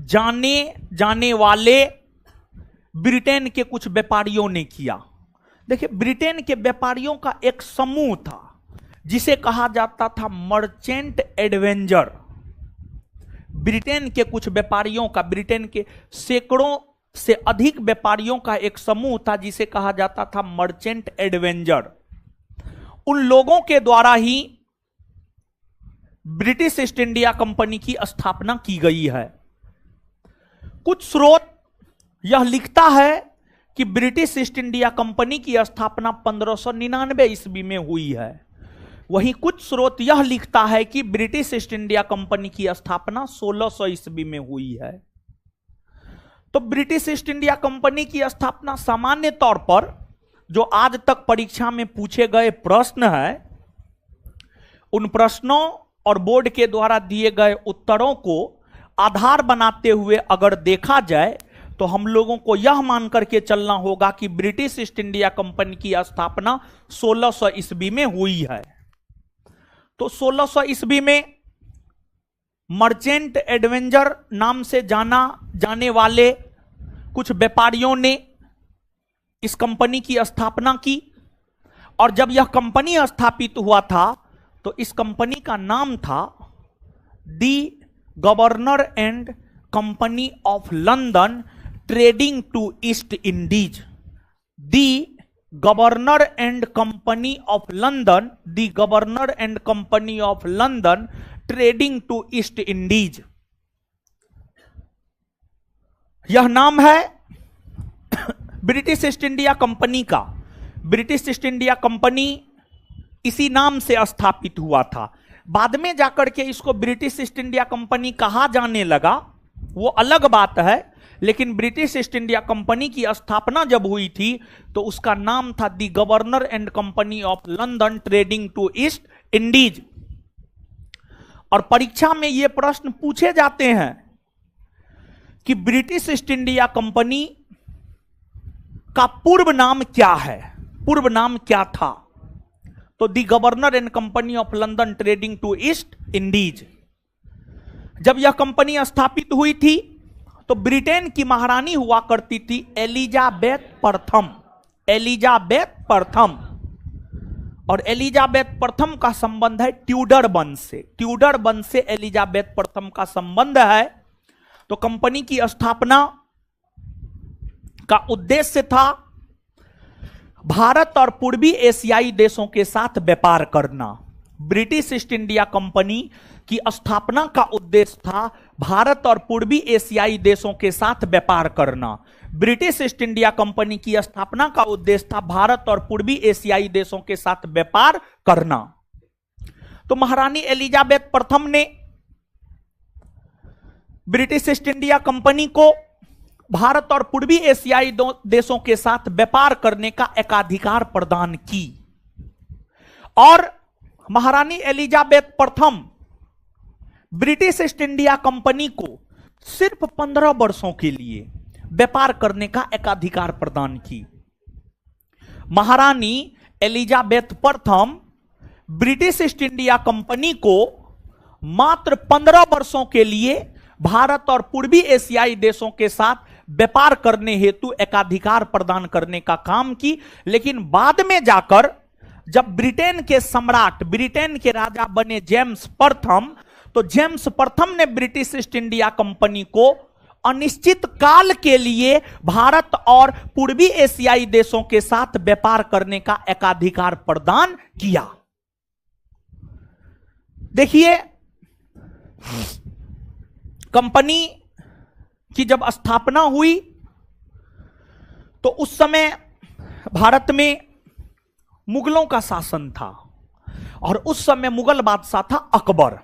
जाने जाने वाले ब्रिटेन के कुछ व्यापारियों ने किया। देखिए ब्रिटेन के व्यापारियों का एक समूह था जिसे कहा जाता था मर्चेंट एडवेंचर। ब्रिटेन के कुछ व्यापारियों का, ब्रिटेन के सैकड़ों से अधिक व्यापारियों का एक समूह था जिसे कहा जाता था मर्चेंट एडवेंचर। उन लोगों के द्वारा ही ब्रिटिश ईस्ट इंडिया कंपनी की स्थापना की गई है। कुछ स्रोत यह लिखता है कि ब्रिटिश ईस्ट इंडिया कंपनी की स्थापना 1599 ईस्वी में हुई है। वहीं कुछ स्रोत यह लिखता है कि ब्रिटिश ईस्ट इंडिया कंपनी की स्थापना 1600 ईस्वी में हुई है। तो ब्रिटिश ईस्ट इंडिया कंपनी की स्थापना सामान्य तौर पर जो आज तक परीक्षा में पूछे गए प्रश्न है, उन प्रश्नों और बोर्ड के द्वारा दिए गए उत्तरों को आधार बनाते हुए अगर देखा जाए तो हम लोगों को यह मान करके चलना होगा कि ब्रिटिश ईस्ट इंडिया कंपनी की स्थापना 1600 ईस्वी में हुई है। तो 1600 ईस्वी में मर्चेंट एडवेंचर नाम से जाना जाने वाले कुछ व्यापारियों ने इस कंपनी की स्थापना की। और जब यह कंपनी स्थापित हुआ था तो इस कंपनी का नाम था the governor and company of London trading to East Indies. The governor and company of London, the governor and company of London trading to East Indies, यह नाम है ब्रिटिश ईस्ट इंडिया कंपनी का। British East India company इसी नाम से स्थापित हुआ था। बाद में जाकर के इसको ब्रिटिश ईस्ट इंडिया कंपनी कहा जाने लगा, वो अलग बात है। लेकिन ब्रिटिश ईस्ट इंडिया कंपनी की स्थापना जब हुई थी तो उसका नाम था the governor and company of London trading to East Indies. और परीक्षा में ये प्रश्न पूछे जाते हैं कि ब्रिटिश ईस्ट इंडिया कंपनी का पूर्व नाम क्या है, पूर्व नाम क्या था। तो the governor and company of London trading to East Indies. जब यह कंपनी स्थापित हुई थी तो ब्रिटेन की महारानी हुआ करती थी एलिजाबेथ प्रथम। एलिजाबेथ प्रथम, और एलिजाबेथ प्रथम का संबंध है ट्यूडर वंश से। ट्यूडर वंश से एलिजाबेथ प्रथम का संबंध है। तो कंपनी की स्थापना का उद्देश्य था भारत और पूर्वी एशियाई देशों के साथ व्यापार करना। ब्रिटिश ईस्ट इंडिया कंपनी की स्थापना का उद्देश्य था भारत और पूर्वी एशियाई देशों के साथ व्यापार करना। ब्रिटिश ईस्ट इंडिया कंपनी की स्थापना का उद्देश्य था भारत और पूर्वी एशियाई देशों के साथ व्यापार करना। तो महारानी एलिजाबेथ प्रथम ने ब्रिटिश ईस्ट इंडिया कंपनी को भारत और पूर्वी एशियाई देशों के साथ व्यापार करने का एकाधिकार प्रदान की, और महारानी एलिजाबेथ प्रथम ब्रिटिश ईस्ट इंडिया कंपनी को सिर्फ 15 वर्षों के लिए व्यापार करने का एकाधिकार प्रदान की। महारानी एलिजाबेथ प्रथम ब्रिटिश ईस्ट इंडिया कंपनी को मात्र 15 वर्षों के लिए भारत और पूर्वी एशियाई देशों के साथ व्यापार करने हेतु एकाधिकार प्रदान करने का काम की। लेकिन बाद में जाकर जब ब्रिटेन के सम्राट, ब्रिटेन के राजा बने जेम्स प्रथम, तो जेम्स प्रथम ने ब्रिटिश ईस्ट इंडिया कंपनी को अनिश्चित काल के लिए भारत और पूर्वी एशियाई देशों के साथ व्यापार करने का एकाधिकार प्रदान किया। देखिए, कंपनी की जब स्थापना हुई तो उस समय भारत में मुगलों का शासन था, और उस समय मुगल बादशाह था अकबर।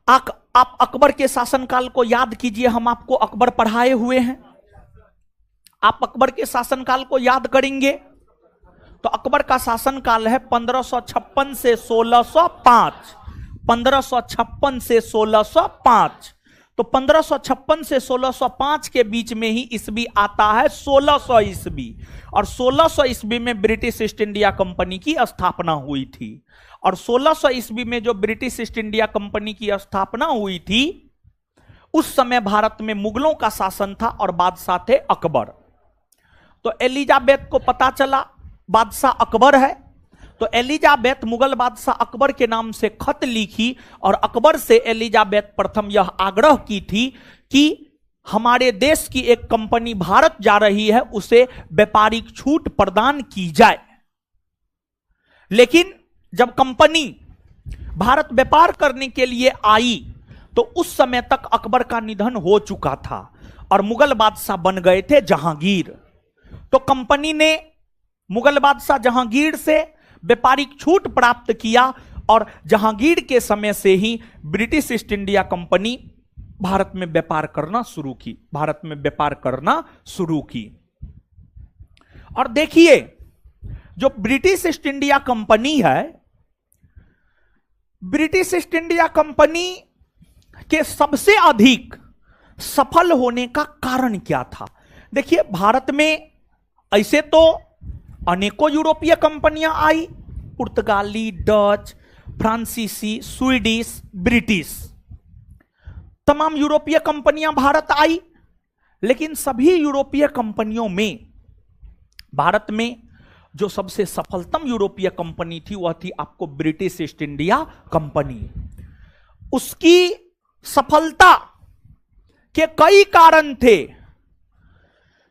आप अकबर के शासनकाल को याद कीजिए, हम आपको अकबर पढ़ाए हुए हैं। आप अकबर के शासनकाल को याद करेंगे तो अकबर का शासनकाल है 1556 से 1605। 1556 से 1605। तो 1556 से 1605 के बीच में ही ईस्वी आता है 1600 ईस्वी, और 1600 ईस्वी में ब्रिटिश ईस्ट इंडिया कंपनी की स्थापना हुई थी। और 1600 ईस्वी में जो ब्रिटिश ईस्ट इंडिया कंपनी की स्थापना हुई थी, उस समय भारत में मुगलों का शासन था और बादशाह थे अकबर। तो एलिजाबेथ को पता चला बादशाह अकबर है, तो एलिजाबेथ मुगल बादशाह अकबर के नाम से खत लिखी और अकबर से एलिजाबेथ प्रथम यह आग्रह की थी कि हमारे देश की एक कंपनी भारत जा रही है, उसे व्यापारिक छूट प्रदान की जाए। लेकिन जब कंपनी भारत व्यापार करने के लिए आई तो उस समय तक अकबर का निधन हो चुका था और मुगल बादशाह बन गए थे जहांगीर। तो कंपनी ने मुगल बादशाह जहांगीर से व्यापारिक छूट प्राप्त किया, और जहांगीर के समय से ही British East India company Bharat में व्यापार करना शुरू की। भारत में व्यापार करना शुरू की। और देखिए, जो ब्रिटिश ईस्ट इंडिया कंपनी है, ब्रिटिश ईस्ट इंडिया कंपनी के सबसे अधिक सफल होने का कारण क्या था? देखिए, भारत में ऐसे तो अनेकों यूरोपीय कंपनियां आई, पुर्तगाली, डच, फ्रांसीसी, स्वीडिश, ब्रिटिश, तमाम यूरोपीय कंपनियां भारत आई। लेकिन सभी यूरोपीय कंपनियों में भारत में जो सबसे सफलतम यूरोपीय कंपनी थी वह थी आपको ब्रिटिश ईस्ट इंडिया कंपनी। उसकी सफलता के कई कारण थे,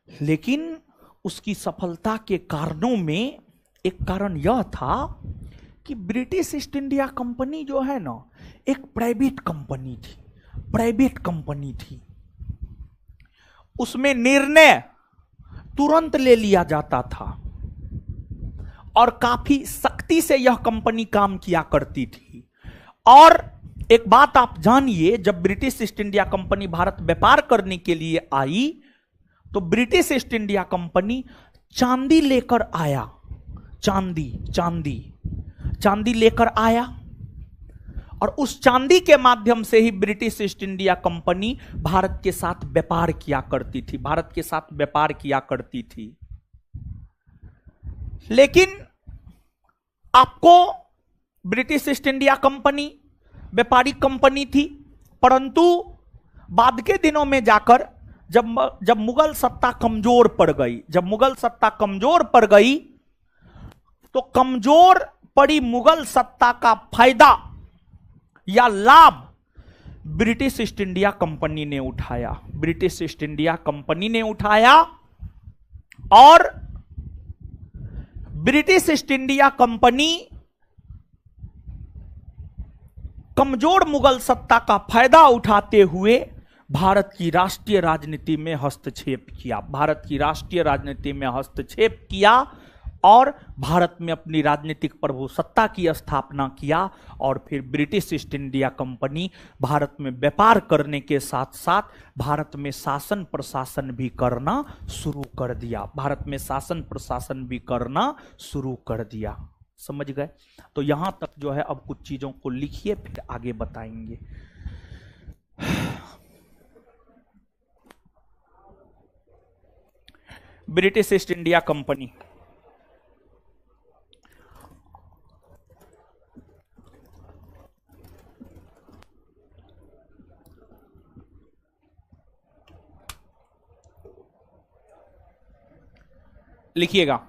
लेकिन उसकी सफलता के कारणों में एक कारण यह था कि ब्रिटिश ईस्ट इंडिया कंपनी जो है ना, एक प्राइवेट कंपनी थी। प्राइवेट कंपनी थी, उसमें निर्णय तुरंत ले लिया जाता था और काफी सख्ती से यह कंपनी काम किया करती थी। और एक बात आप जानिए, जब British East India company Bharat व्यापार करने के लिए आई तो ब्रिटिश ईस्ट इंडिया कंपनी चांदी लेकर आया। चांदी लेकर आया, और उस चांदी के माध्यम से ही British East India company Bharat के साथ व्यापार किया करती थी। भारत के साथ व्यापार किया करती थी। लेकिन आपको ब्रिटिश ईस्ट इंडिया कंपनी व्यापारिक कंपनी थी, परंतु बाद के दिनों में जाकर जब मुगल सत्ता कमजोर पड़ गई, जब मुगल सत्ता कमजोर पड़ गई, तो कमजोर पड़ी मुगल सत्ता का फायदा या लाभ ब्रिटिश ईस्ट इंडिया कंपनी ने उठाया। ब्रिटिश ईस्ट इंडिया कंपनी ने उठाया और ब्रिटिश ईस्ट इंडिया कंपनी कमजोर मुगल सत्ता का फायदा उठाते हुए भारत की राष्ट्रीय राजनीति में हस्तक्षेप किया। भारत की राष्ट्रीय राजनीति में हस्तक्षेप किया और भारत में अपनी राजनीतिक प्रभुसत्ता की स्थापना किया। और फिर British East India company Bharat में व्यापार करने के साथ साथ भारत में शासन प्रशासन भी करना शुरू कर दिया। भारत में शासन प्रशासन भी करना शुरू कर दिया। समझ गए? तो यहां तक जो है अब कुछ चीजों को लिखिए, फिर आगे बताएंगे। ब्रिटिश ईस्ट इंडिया कंपनी लिखिएगा।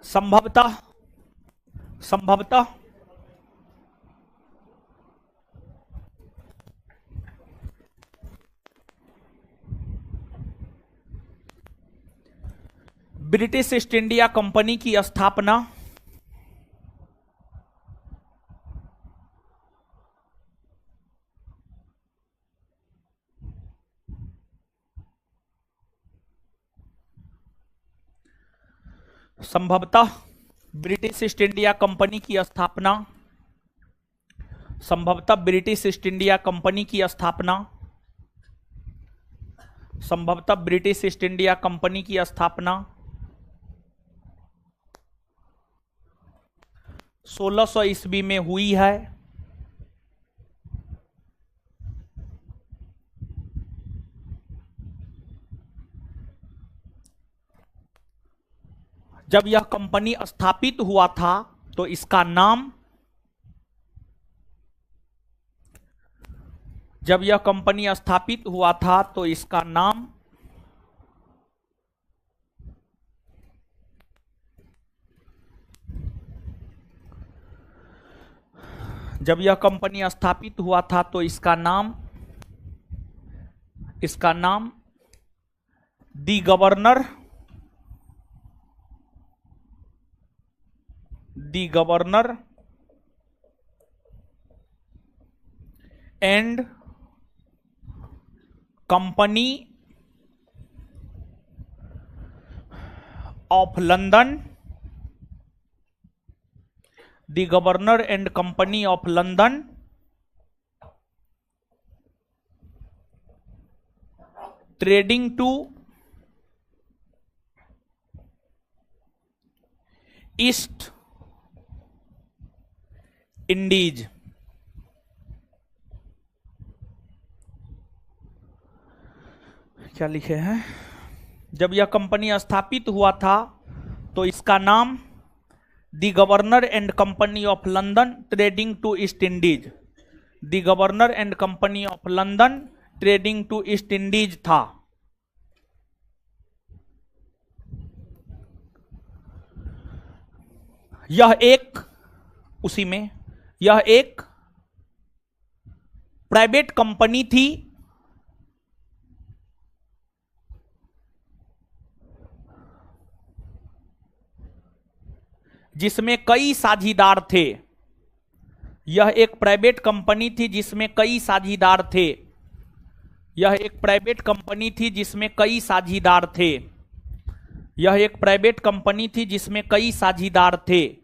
संभवतः ब्रिटिश ईस्ट इंडिया कंपनी की स्थापना संभवतः ब्रिटिश ईस्ट इंडिया कंपनी की स्थापना संभवतः ब्रिटिश ईस्ट इंडिया कंपनी की स्थापना संभवतः ब्रिटिश ईस्ट इंडिया कंपनी की स्थापना 1600 ईस्वी में हुई है। जब यह कंपनी स्थापित हुआ था तो इसका नाम जब यह कंपनी स्थापित हुआ था तो इसका नाम जब यह कंपनी स्थापित हुआ था तो इसका नाम the governor and company of London the governor and company of London trading to East Indies. क्या लिखे हैं? जब यह कंपनी स्थापित हुआ था तो इसका नाम the governor and company of London trading to East Indies the governor and company of London trading to East Indies था। यह एक प्राइवेट कंपनी थी जिसमें कई साझीदार थे। यह एक प्राइवेट कंपनी थी जिसमें कई साझीदार थे। यह एक प्राइवेट कंपनी थी जिसमें कई साझीदार थे। यह एक प्राइवेट कंपनी थी जिसमें कई साझीदार थे।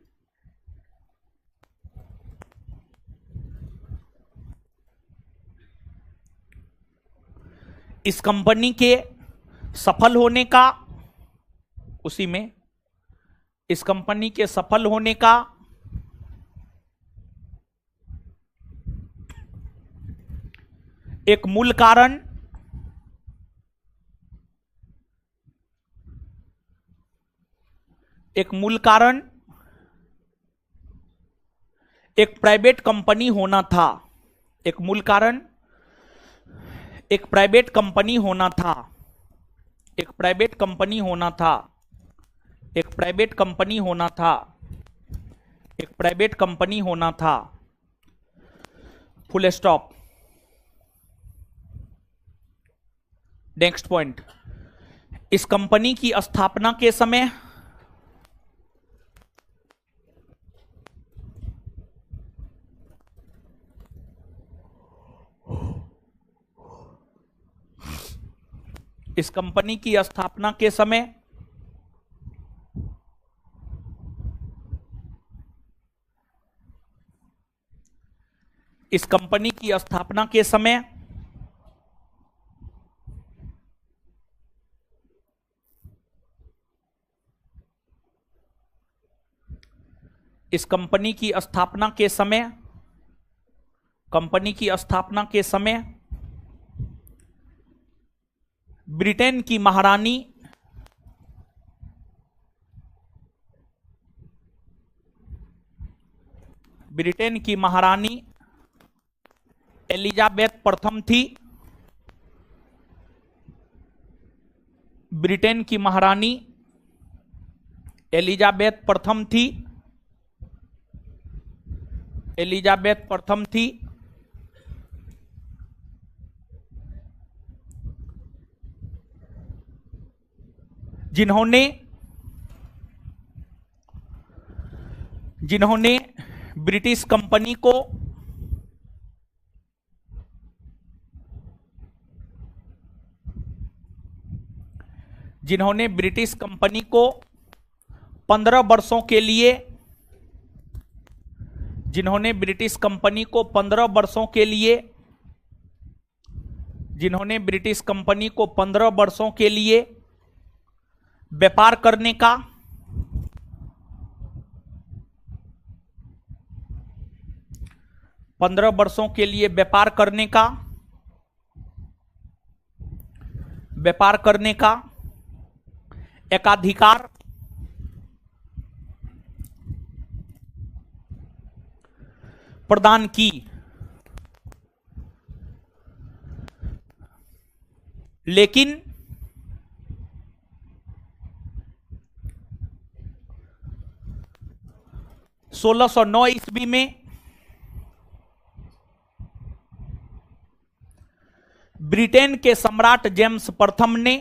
इस कंपनी के सफल होने का इस कंपनी के सफल होने का एक मूल कारण एक मूल कारण एक प्राइवेट कंपनी होना था। एक मूल कारण एक प्राइवेट कंपनी होना था। एक प्राइवेट कंपनी होना था। एक प्राइवेट कंपनी होना था। एक प्राइवेट कंपनी होना था। Full stop. नेक्स्ट पॉइंट, इस कंपनी की स्थापना के समय इस कंपनी की स्थापना के समय इस कंपनी की स्थापना के समय इस कंपनी की स्थापना के समय कंपनी की स्थापना के समय ब्रिटेन की महारानी ब्रिटेन की महारानी एलिजाबेथ प्रथम थी। ब्रिटेन की महारानी एलिजाबेथ प्रथम थी। एलिजाबेथ प्रथम थी। जिन्होंने ब्रिटिश कंपनी को जिन्होंने ब्रिटिश कंपनी को 15 वर्षों के लिए जिन्होंने ब्रिटिश कंपनी को 15 वर्षों के लिए जिन्होंने ब्रिटिश कंपनी को 15 वर्षों के लिए व्यापार करने का 15 वर्षों के लिए व्यापार करने का एकाधिकार प्रदान की। लेकिन 1609 ईस्वी में ब्रिटेन के सम्राट जेम्स प्रथम ने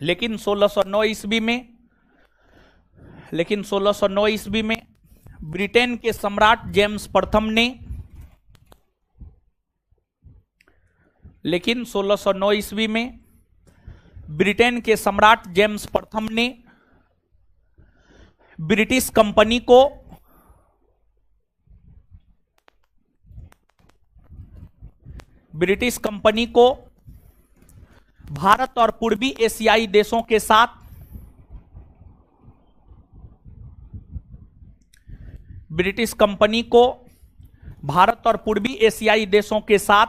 लेकिन 1609 ईस्वी में ब्रिटेन के सम्राट जेम्स प्रथम ने लेकिन 1609 ईस्वी में ब्रिटेन के सम्राट जेम्स प्रथम ने ब्रिटिश कंपनी को भारत और पूर्वी एशियाई देशों के साथ ब्रिटिश कंपनी को भारत और पूर्वी एशियाई देशों के साथ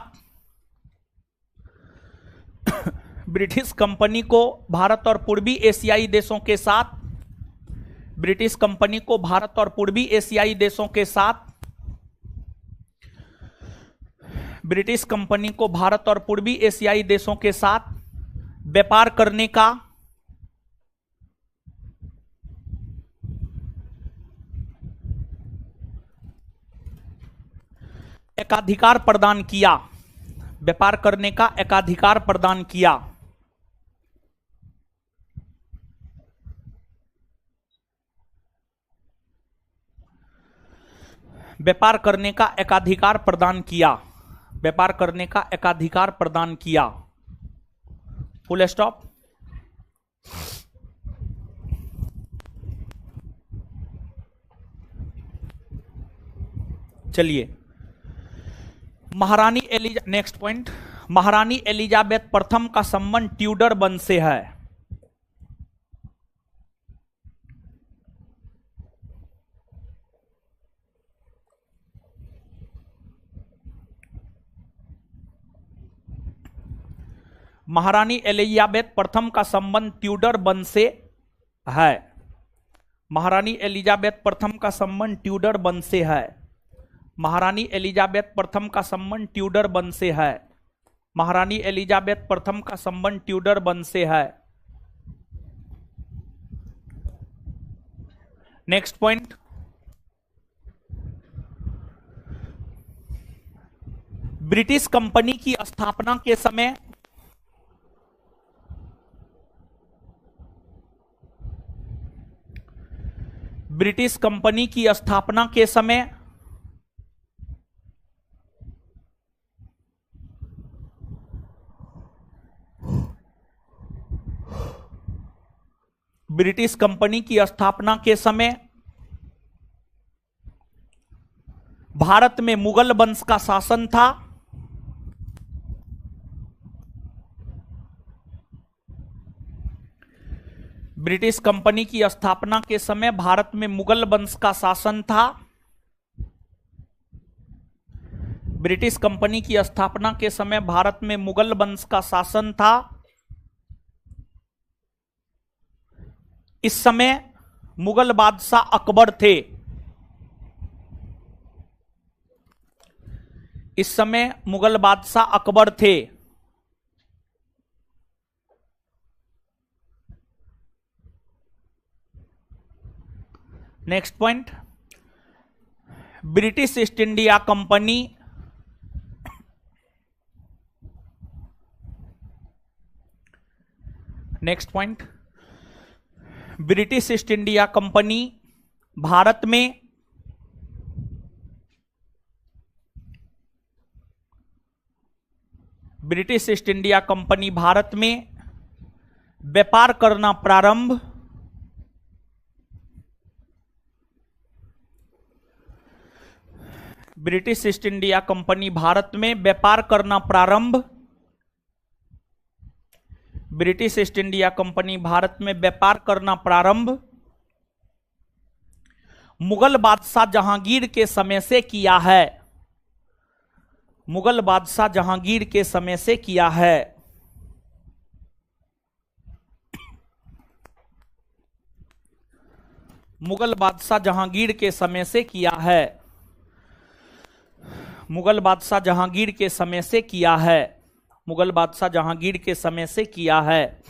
ब्रिटिश कंपनी को भारत और पूर्वी एशियाई देशों के साथ ब्रिटिश कंपनी को भारत और पूर्वी एशियाई देशों के साथ ब्रिटिश कंपनी को भारत और पूर्वी एशियाई देशों के साथ व्यापार करने का एकाधिकार प्रदान किया। व्यापार करने का एकाधिकार प्रदान किया। व्यापार करने का एकाधिकार प्रदान किया। व्यापार करने का एकाधिकार प्रदान किया। Full stop. चलिए, नेक्स्ट पॉइंट, महारानी एलिजाबेथ प्रथम का संबंध ट्यूडर वंश से है। महारानी एलिजाबेथ प्रथम का संबंध ट्यूडर वंश से है। महारानी एलिजाबेथ प्रथम का संबंध ट्यूडर वंश से है। महारानी एलिजाबेथ प्रथम का संबंध ट्यूडर वंश से है। महारानी एलिजाबेथ प्रथम का संबंध ट्यूडर वंश से है। नेक्स्ट पॉइंट, ब्रिटिश कंपनी की स्थापना के समय ब्रिटिश कंपनी की स्थापना के समय ब्रिटिश कंपनी की स्थापना के समय भारत में मुगल वंश का शासन था। ब्रिटिश कंपनी की स्थापना के समय भारत में मुगल वंश का शासन था। ब्रिटिश कंपनी की स्थापना के समय भारत में मुगल वंश का शासन था। इस समय मुगल बादशाह अकबर थे। इस समय मुगल बादशाह अकबर थे। Next point, British East India company next point, British East India company Bharat में British East India company Bharat में व्यापार करना प्रारंभ British East India company Bharat में व्यापार करना प्रारंभ British East India company Bharat में व्यापार करना प्रारंभ मुगल बादशाह जहांगीर के समय से किया है। मुगल बादशाह जहांगीर के समय से किया है। मुगल बादशाह जहांगीर के समय से किया है। मुगल बादशाह जहांगीर के समय से किया है। मुगल बादशाह जहांगीर के समय से किया है।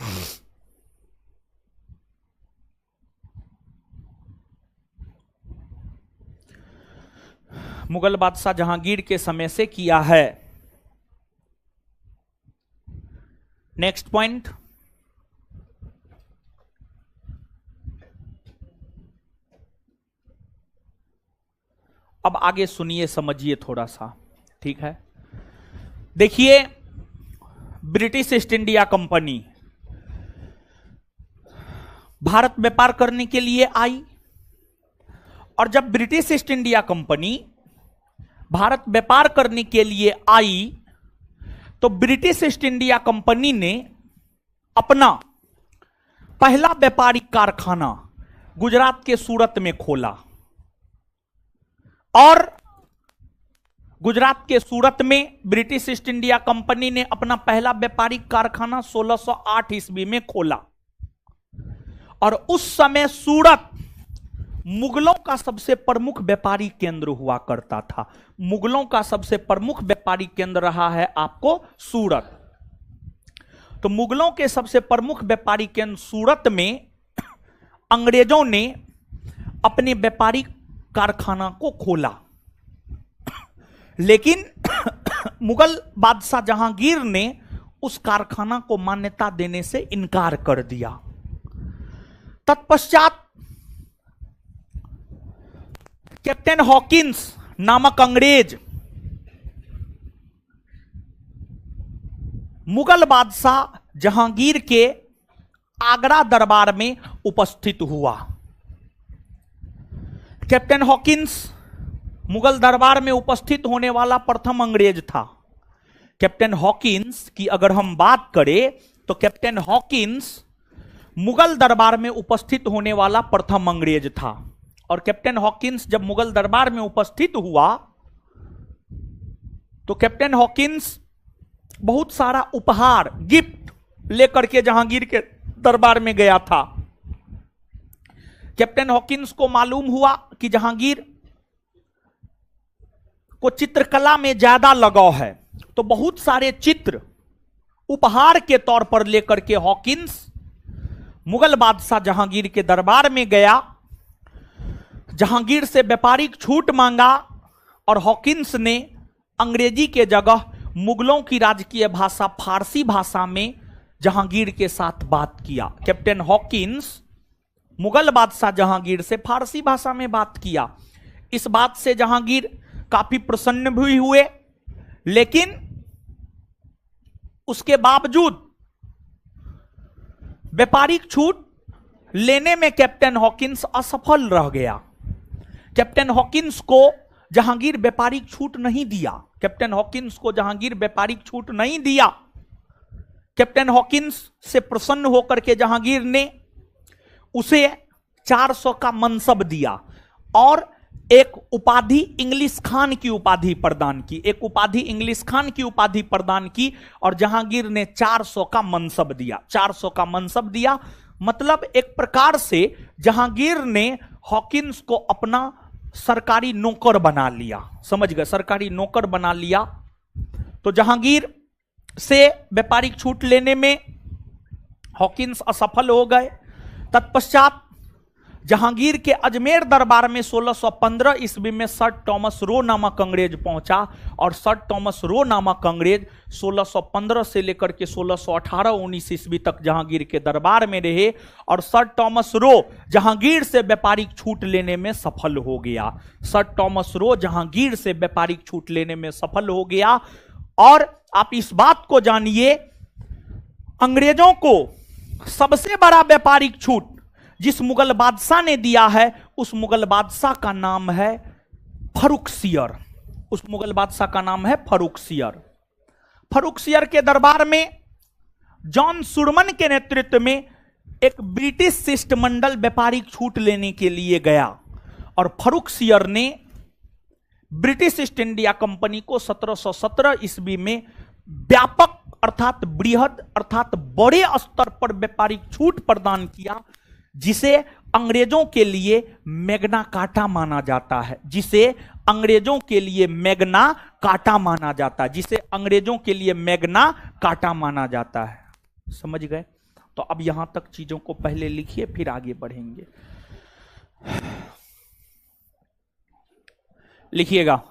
मुगल बादशाह जहांगीर के समय से किया है। नेक्स्ट पॉइंट, अब आगे सुनिए, समझिए थोड़ा सा, ठीक है। देखिए, British East India company Bharat व्यापार करने के लिए आई, और जब British East India company Bharat व्यापार करने के लिए आई तो ब्रिटिश ईस्ट इंडिया कंपनी ने अपना पहला व्यापारिक कारखाना गुजरात के सूरत में खोला, और गुजरात के सूरत में ब्रिटिश ईस्ट इंडिया कंपनी ने अपना पहला व्यापारिक कारखाना 1608 ईस्वी में खोला। और उस समय सूरत मुगलों का सबसे प्रमुख व्यापारी केंद्र हुआ करता था। मुगलों का सबसे प्रमुख व्यापारी केंद्र रहा है आपको सूरत। तो मुगलों के सबसे प्रमुख व्यापारी केंद्र सूरत में अंग्रेजों ने अपने व्यापारिक कारखाना को खोला, लेकिन मुगल बादशाह जहांगीर ने उस कारखाना को मान्यता देने से इनकार कर दिया। तत्पश्चात कैप्टन हॉकिंस नामक अंग्रेज मुगल बादशाह जहांगीर के आगरा दरबार में उपस्थित हुआ। कैप्टन हॉकिंस मुगल दरबार में उपस्थित होने वाला प्रथम अंग्रेज था। कैप्टन हॉकिंस की अगर हम बात करें तो कैप्टन हॉकिंस मुगल दरबार में उपस्थित होने वाला प्रथम अंग्रेज था। और कैप्टन हॉकिंस जब मुगल दरबार में उपस्थित हुआ तो कैप्टन हॉकिंस बहुत सारा उपहार, गिफ्ट लेकर के जहांगीर के दरबार में गया था। कैप्टन हॉकिंस को मालूम हुआ कि जहांगीर को चित्रकला में ज्यादा लगाव है, तो बहुत सारे चित्र उपहार के तौर पर लेकर के हॉकिंस मुगल बादशाह जहांगीर के दरबार में गया, जहांगीर से व्यापारिक छूट मांगा और हॉकिंस ने अंग्रेजी के जगह मुगलों की राजकीय भाषा फारसी भाषा में जहांगीर के साथ बात किया। कैप्टन हॉकिंस मुगल बादशाह जहांगीर से फारसी भाषा में बात किया। इस बात से जहांगीर काफी प्रसन्न भी हुए, लेकिन उसके बावजूद व्यापारिक छूट लेने में कैप्टन हॉकिंस असफल रह गया। कैप्टन हॉकिंस को जहांगीर व्यापारिक छूट नहीं दिया। कैप्टन हॉकिंस को जहांगीर व्यापारिक छूट नहीं दिया। कैप्टन हॉकिंस से प्रसन्न होकर के जहांगीर ने उसे 400 का मनसब दिया और एक उपाधि इंग्लिश खान की उपाधि प्रदान की। एक उपाधि इंग्लिश खान की उपाधि प्रदान की और जहांगीर ने 400 का मनसब दिया। 400 का मनसब दिया मतलब एक प्रकार से जहांगीर ने हॉकिंस को अपना सरकारी नौकर बना लिया। समझ गए, सरकारी नौकर बना लिया। तो जहांगीर से व्यापारिक छूट लेने में हॉकिंस असफल हो गए। तत्पश्चात जहांगीर के अजमेर दरबार में 1615 ईस्वी में सर टॉमस रो नामक अंग्रेज पहुंचा और सर टॉमस रो नामक अंग्रेज 1615 से लेकर के 1618-19 ईस्वी तक जहांगीर के दरबार में रहे और सर टॉमस रो जहांगीर से व्यापारिक छूट लेने में सफल हो गया। सर टॉमस रो जहांगीर से व्यापारिक छूट लेने में सफल हो गया। और आप इस बात को जानिए, अंग्रेजों को सबसे बड़ा व्यापारिक छूट जिस मुगल बादशाह ने दिया है उस मुगल बादशाह का नाम है फर्रुखसियर। उस मुगल बादशाह का नाम है फर्रुखसियर। फर्रुखसियर के दरबार में जॉन सुरमन के नेतृत्व में एक ब्रिटिश शिष्टमंडल व्यापारिक छूट लेने के लिए गया और फर्रुखसियर ने ब्रिटिश ईस्ट इंडिया कंपनी को 1717 ईस्वी में व्यापक अर्थात बृहद अर्थात बड़े स्तर पर व्यापारिक छूट प्रदान किया, जिसे अंग्रेजों के लिए मैग्ना कार्टा माना जाता है। जिसे अंग्रेजों के लिए मैग्ना कार्टा माना जाता है। जिसे अंग्रेजों के लिए मैग्ना कार्टा माना जाता है। समझ गए? तो अब यहां तक चीजों को पहले लिखिए, फिर आगे बढ़ेंगे। लिखिएगा,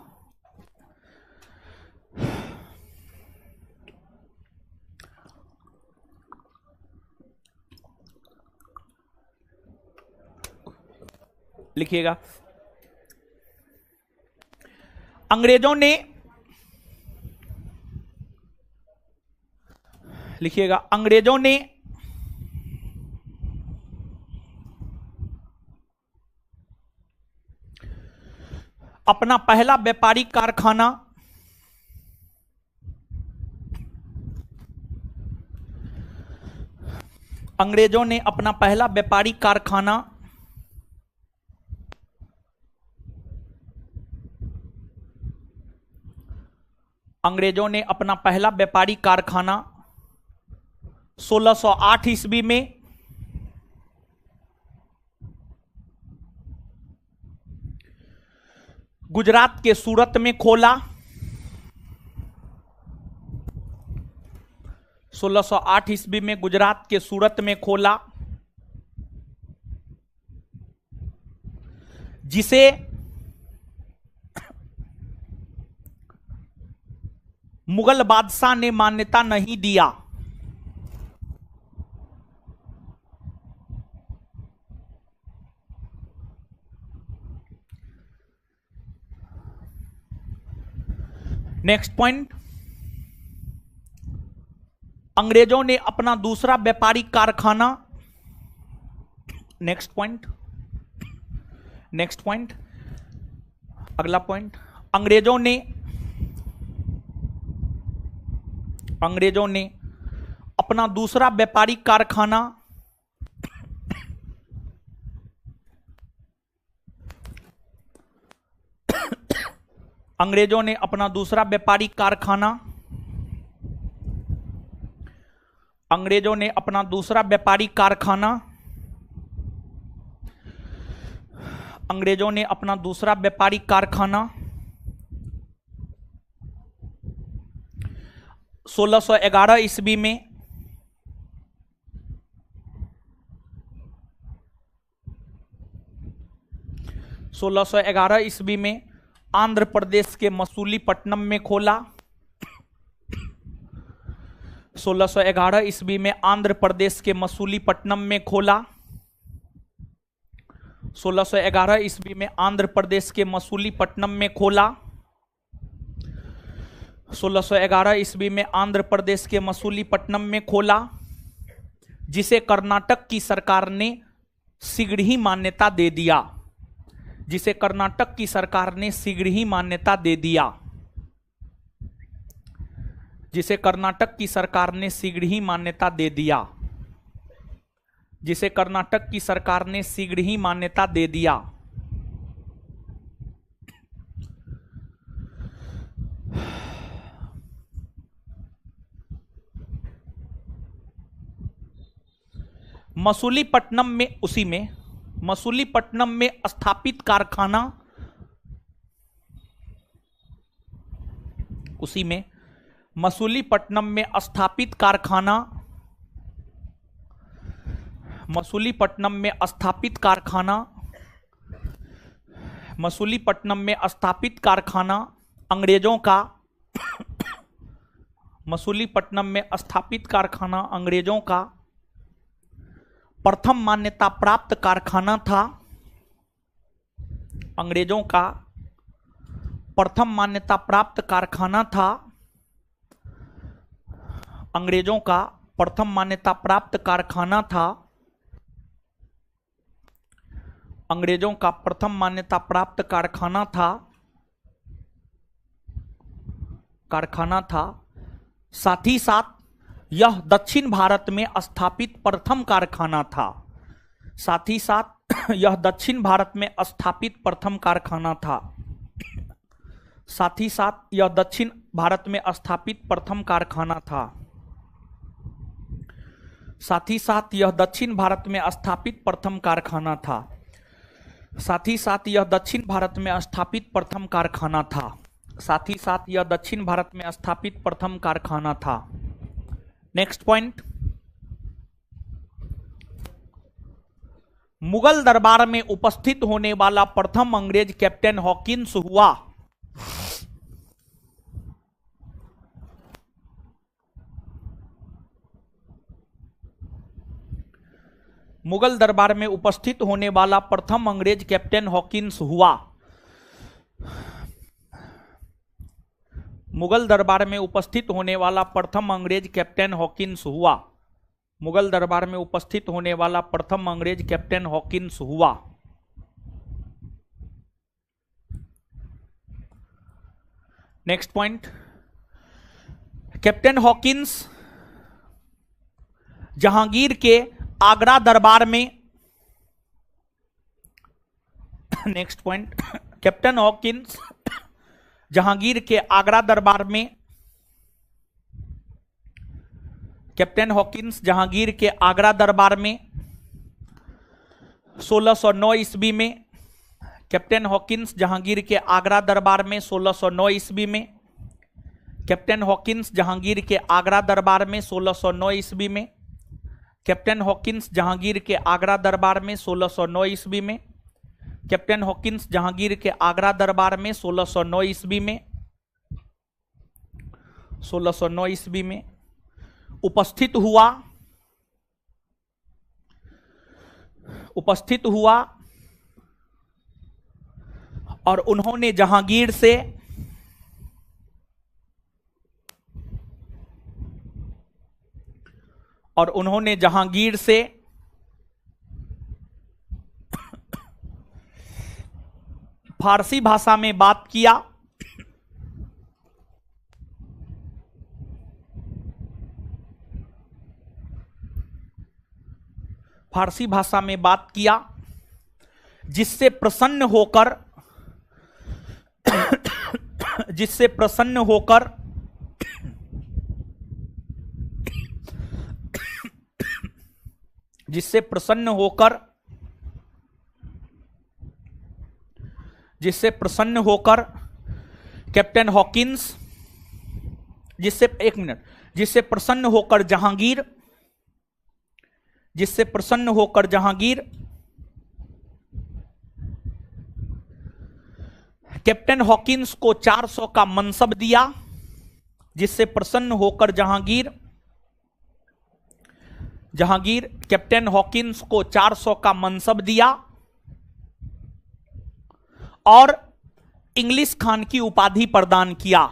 लिखिएगा। अंग्रेजों ने, लिखिएगा, अंग्रेजों ने अपना पहला व्यापारिक कारखाना अंग्रेजों ने अपना पहला व्यापारिक कारखाना अंग्रेजों ने अपना पहला व्यापारिक कारखाना 1608 ईस्वी में गुजरात के सूरत में खोला। 1608 ईस्वी में गुजरात के सूरत में खोला, जिसे मुगल बादशाह ने मान्यता नहीं दिया। नेक्स्ट पॉइंट, अंग्रेजों ने अपना दूसरा व्यापारिक कारखाना, नेक्स्ट पॉइंट, नेक्स्ट पॉइंट, अगला पॉइंट, अंग्रेजों ने अपना दूसरा व्यापारिक कारखाना अंग्रेजों ने अपना दूसरा व्यापारिक कारखाना अंग्रेजों ने अपना दूसरा व्यापारिक कारखाना अंग्रेजों ने अपना दूसरा व्यापारिक कारखाना 1611 ईस्वी में 1611 ईस्वी में आंध्र प्रदेश के मसूलीपट्टनम में खोला। 1611 ईस्वी में आंध्र प्रदेश के मसूलीपट्टनम में खोला। 1611 ईस्वी में आंध्र प्रदेश के मसूलीपट्टनम में खोला। 1611 ईस्वी में आंध्र प्रदेश के मसूलीपट्टनम में खोला, जिसे कर्नाटक की सरकार ने शीघ्र ही मान्यता दे दिया। जिसे कर्नाटक की सरकार ने शीघ्र ही मान्यता दे दिया। जिसे कर्नाटक की सरकार ने शीघ्र ही मान्यता दे दिया। जिसे कर्नाटक की सरकार ने शीघ्र ही मान्यता दे दिया। मसूलीपट्टनम में उसी में मसूलीपट्टनम में स्थापित कारखाना उसी में मसूलीपट्टनम में स्थापित कारखाना मसूलीपट्टनम में स्थापित कारखाना मसूलीपट्टनम में स्थापित कारखाना अंग्रेजों का मसूलीपट्टनम में स्थापित कारखाना अंग्रेजों का प्रथम मान्यता प्राप्त कारखाना था। अंग्रेजों का प्रथम मान्यता प्राप्त कारखाना था। अंग्रेजों का प्रथम मान्यता प्राप्त कारखाना था। अंग्रेजों का प्रथम मान्यता प्राप्त कारखाना था। साथ ही साथ यह दक्षिण भारत में स्थापित प्रथम कारखाना था। साथ ही साथ यह दक्षिण भारत में स्थापित प्रथम कारखाना था। साथ ही साथ यह दक्षिण भारत में स्थापित प्रथम कारखाना था। साथ ही साथ यह दक्षिण भारत में स्थापित प्रथम कारखाना था। साथ ही साथ यह दक्षिण भारत में स्थापित प्रथम कारखाना था। साथ ही साथ यह दक्षिण भारत में स्थापित प्रथम कारखाना था। नेक्स्ट पॉइंट, मुगल दरबार में उपस्थित होने वाला प्रथम अंग्रेज कैप्टन हॉकिंस हुआ। मुगल दरबार में उपस्थित होने वाला प्रथम अंग्रेज कैप्टन हॉकिंस हुआ। मुगल दरबार में उपस्थित होने वाला प्रथम अंग्रेज कैप्टन हॉकिंस हुआ। मुगल दरबार में उपस्थित होने वाला प्रथम अंग्रेज कैप्टन हॉकिंस हुआ। Next point, captain Hawkins Jahangir के आगरा दरबार में next point, captain Hawkins Jahangir के आगरा दरबार में कैप्टन हॉकिंस जहांगीर के आगरा दरबार में 1609 ईस्वी में कैप्टन हॉकिंस जहांगीर के आगरा दरबार में 1609 ईस्वी में कैप्टन हॉकिंस जहांगीर के आगरा दरबार में 1609 ईस्वी में कैप्टन हॉकिंस जहांगीर के आगरा दरबार में 1609 ईस्वी में कैप्टन हॉकिंस जहांगीर के आगरा दरबार में 1609 ईस्वी में 1609 ईस्वी में उपस्थित हुआ और उन्होंने जहांगीर से फारसी भाषा में बात किया। फारसी भाषा में बात किया, जिससे प्रसन्न होकर जिससे प्रसन्न होकर कैप्टन हॉकिंस, जिससे प्रसन्न होकर जहांगीर, जिससे प्रसन्न होकर जहांगीर कैप्टन हॉकिंस को 400 का मनसब दिया, जिससे प्रसन्न होकर जहांगीर कैप्टन हॉकिंस को 400 का मनसब दिया और इंग्लिश खान की उपाधि प्रदान किया।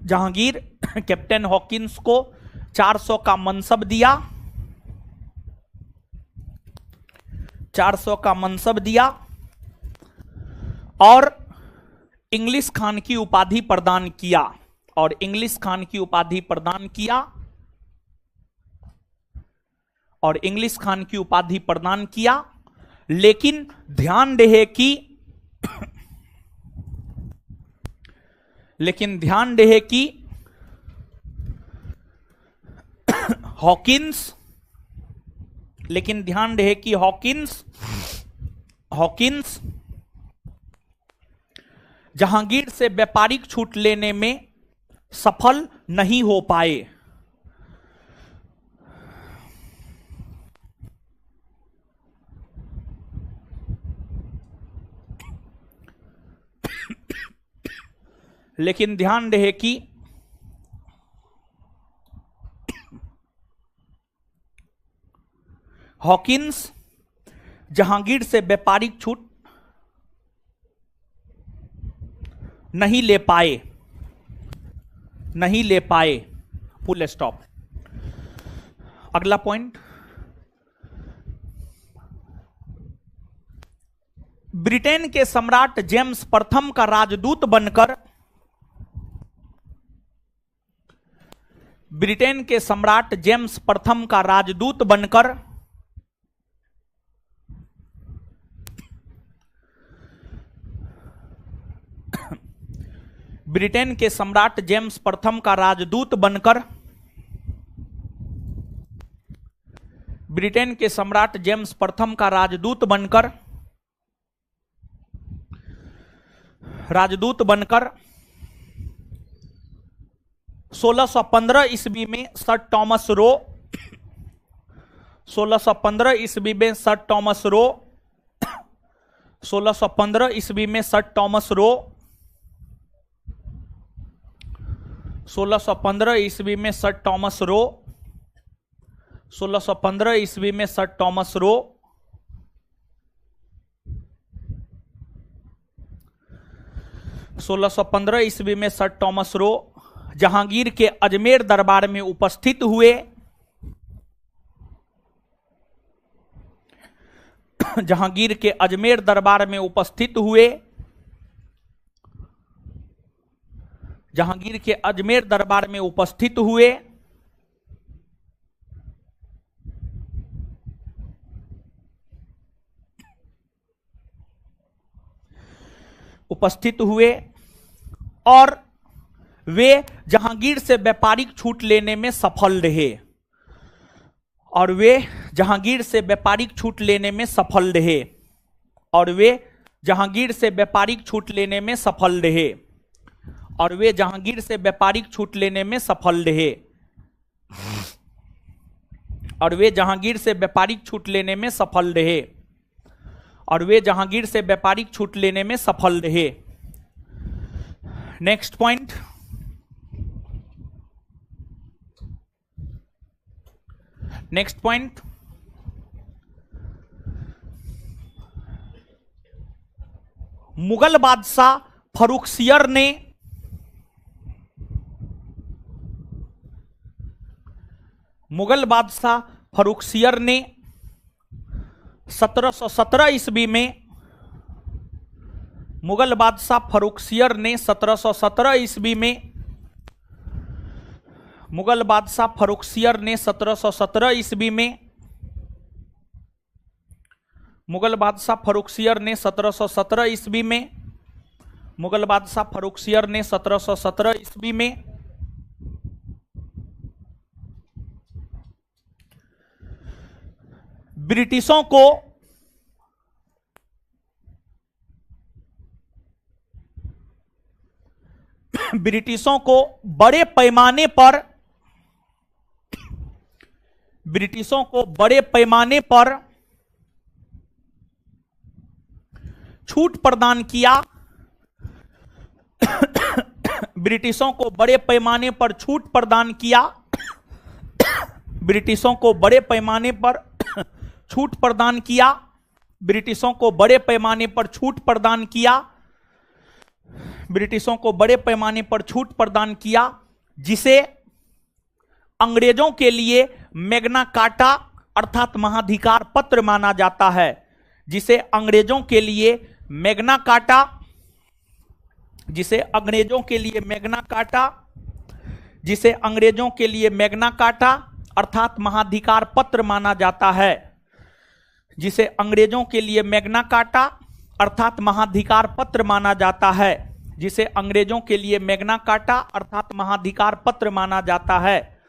जहांगीर कैप्टन हॉकिंस को 400 का मनसब दिया, 400 का मनसब दिया और इंग्लिश खान की उपाधि प्रदान किया, और इंग्लिश खान की उपाधि प्रदान किया, और इंग्लिश खान की उपाधि प्रदान किया। लेकिन ध्यान रहे कि हॉकिंस जहांगीर से व्यापारिक छूट लेने में सफल नहीं हो पाए। लेकिन ध्यान रहे कि हॉकिंस जहांगीर से व्यापारिक छूट नहीं ले पाए। Full stop. अगला पॉइंट, ब्रिटेन के सम्राट जेम्स प्रथम का राजदूत बनकर ब्रिटेन के सम्राट जेम्स प्रथम का राजदूत बनकर ब्रिटेन के सम्राट जेम्स प्रथम का राजदूत बनकर ब्रिटेन के सम्राट जेम्स प्रथम का राजदूत बनकर 1615 ईस्वी में सर टॉमस रो 1615 ईस्वी में सर टॉमस रो 1615 ईस्वी में सर टॉमस रो 1615 ईस्वी में सर टॉमस रो 1615 ईस्वी में सर टॉमस रो 1615 ईस्वी में सर टॉमस रो जहांगीर के अजमेर दरबार में उपस्थित हुए। जहांगीर के अजमेर दरबार में उपस्थित हुए। जहांगीर के अजमेर दरबार में उपस्थित हुए। उपस्थित हुए और वे जहांगीर से व्यापारिक छूट लेने में सफल रहे। और वे जहांगीर से व्यापारिक छूट लेने में सफल रहे। और वे जहांगीर से व्यापारिक छूट लेने में सफल रहे। और वे जहांगीर से व्यापारिक छूट लेने में सफल रहे। और वे जहांगीर से व्यापारिक छूट लेने में सफल रहे। और वे जहांगीर से व्यापारिक छूट लेने में सफल रहे। Next point, next point, Mughal बादशाह फर्रुखसियर ने मुगल बादशाह फर्रुखसियर ने 1717 ईस्वी में मुगल बादशाह फर्रुखसियर ने 1717 ईस्वी में मुगल बादशाह फर्रुखसियर ने 1717 ईस्वी में मुगल बादशाह फर्रुखसियर ने 1717 ईस्वी में मुगल बादशाह फर्रुखसियर ने 1717 ईस्वी में ब्रिटिशों को ब्रिटिशों को बड़े पैमाने पर छूट प्रदान किया। ब्रिटिशों को बड़े पैमाने पर छूट प्रदान किया। ब्रिटिशों को बड़े पैमाने पर छूट प्रदान किया। ब्रिटिशों को बड़े पैमाने पर छूट प्रदान किया। ब्रिटिशों को बड़े पैमाने पर छूट प्रदान किया, जिसे अंग्रेजों के लिए मैग्ना कार्टा अर्थात महाधिकार पत्र माना जाता है। जिसे अंग्रेजों के लिए मैग्ना कार्टा अर्थात महाधिकार पत्र माना जाता है। जिसे अंग्रेजों के लिए मैग्ना कार्टा अर्थात महाधिकार पत्र माना जाता है। जिसे अंग्रेजों के लिए मैग्ना कार्टा अर्थात महाधिकार पत्र माना जाता है।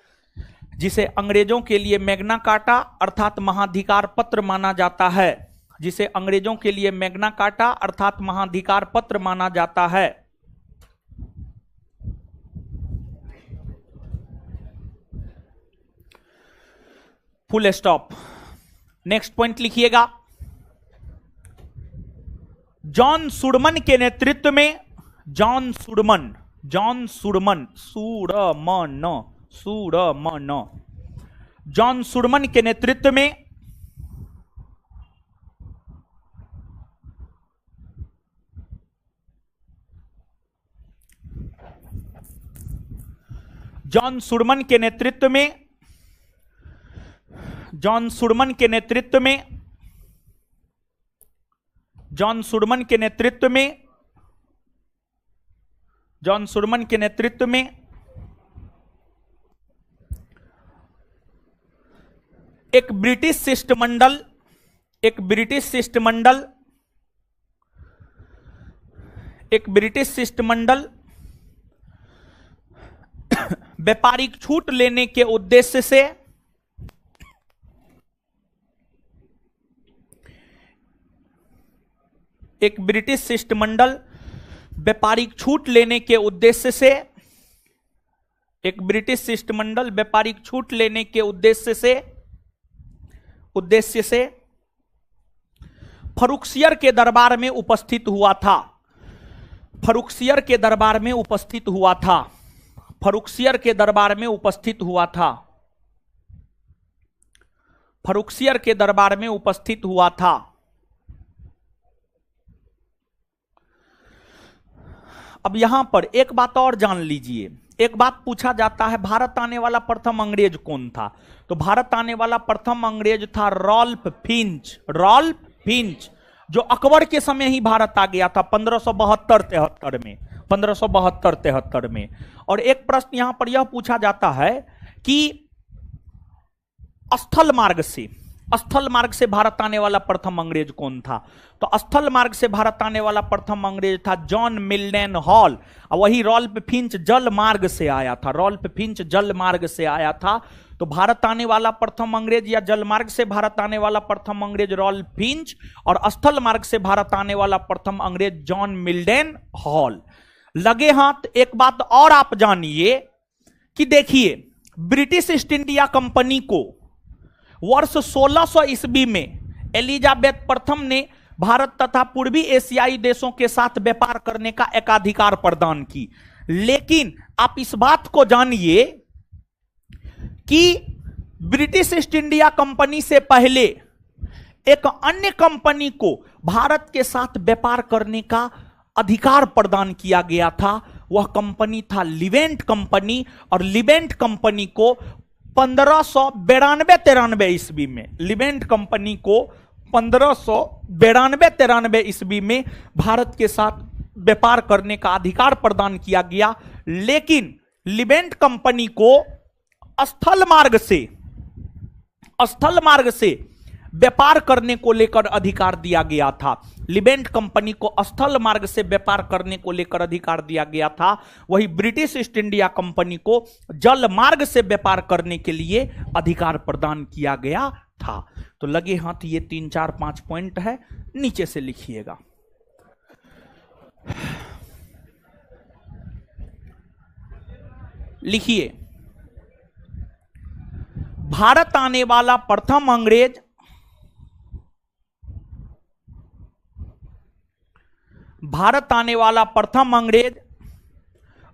जिसे अंग्रेजों के लिए मैग्ना कार्टा अर्थात महाधिकार पत्र माना जाता है। जिसे अंग्रेजों के लिए मैग्ना कार्टा अर्थात महाधिकार पत्र माना जाता है। Full stop. नेक्स्ट पॉइंट लिखिएगा। जॉन सुडमन के नेतृत्व में जॉन सुडमन जॉन सुडमन के नेतृत्व में जॉन सुडमन के नेतृत्व में एक ब्रिटिश शिष्टमंडल व्यापारिक छूट लेने के उद्देश्य से व्यापारिक छूट लेने के उद्देश्य से फरुखसियर के दरबार में उपस्थित हुआ था। फरुखसियर के दरबार में उपस्थित हुआ था। अब यहां पर एक बात और जान लीजिए। एक बात पूछा जाता है, भारत आने वाला प्रथम अंग्रेज कौन था? तो भारत आने वाला प्रथम अंग्रेज था रॉल्फ फिंच, जो अकबर के समय ही भारत आ गया था 1572-73 में। और एक प्रश्न यहां पर यह पूछा जाता है कि स्थल मार्ग से भारत आने वाला प्रथम अंग्रेज कौन था? तो स्थल मार्ग से भारत आने वाला प्रथम अंग्रेज था जॉन मिल्डन हॉल। और वही रॉल्फ फिंच जल मार्ग से आया था। तो भारत आने वाला प्रथम अंग्रेज या जल मार्ग से भारत आने वाला प्रथम अंग्रेज रॉल्फ फिंच, और स्थल मार्ग से भारत आने वाला प्रथम अंग्रेज जॉन मिल्डन हॉल। लगे हाथ एक बात और आप जानिए कि देखिए, ब्रिटिश ईस्ट इंडिया कंपनी को वर्ष 1600 ईस्वी में एलिजाबेथ प्रथम ने भारत तथा पूर्वी एशियाई देशों के साथ व्यापार करने का एकाधिकार प्रदान की। लेकिन आप इस बात को जानिए कि ब्रिटिश ईस्ट इंडिया कंपनी से पहले एक अन्य कंपनी को भारत के साथ व्यापार करने का अधिकार प्रदान किया गया था। वह कंपनी था लिवेंट कंपनी, और लिवेंट कंपनी को 1592-93 ईस्वी में, लिवेंट कंपनी को 1592-93 ईस्वी में भारत के साथ व्यापार करने का अधिकार प्रदान किया गया। लेकिन लिवेंट कंपनी को स्थल मार्ग से व्यापार करने को लेकर अधिकार दिया गया था। लिवेंट कंपनी को स्थल मार्ग से व्यापार करने को लेकर अधिकार दिया गया था। वही ब्रिटिश ईस्ट इंडिया कंपनी को जल मार्ग से व्यापार करने के लिए अधिकार प्रदान किया गया था। तो लगे हाथ ये 3, 4, 5 पॉइंट है, नीचे से लिखिएगा। लिखिए, भारत आने वाला प्रथम अंग्रेज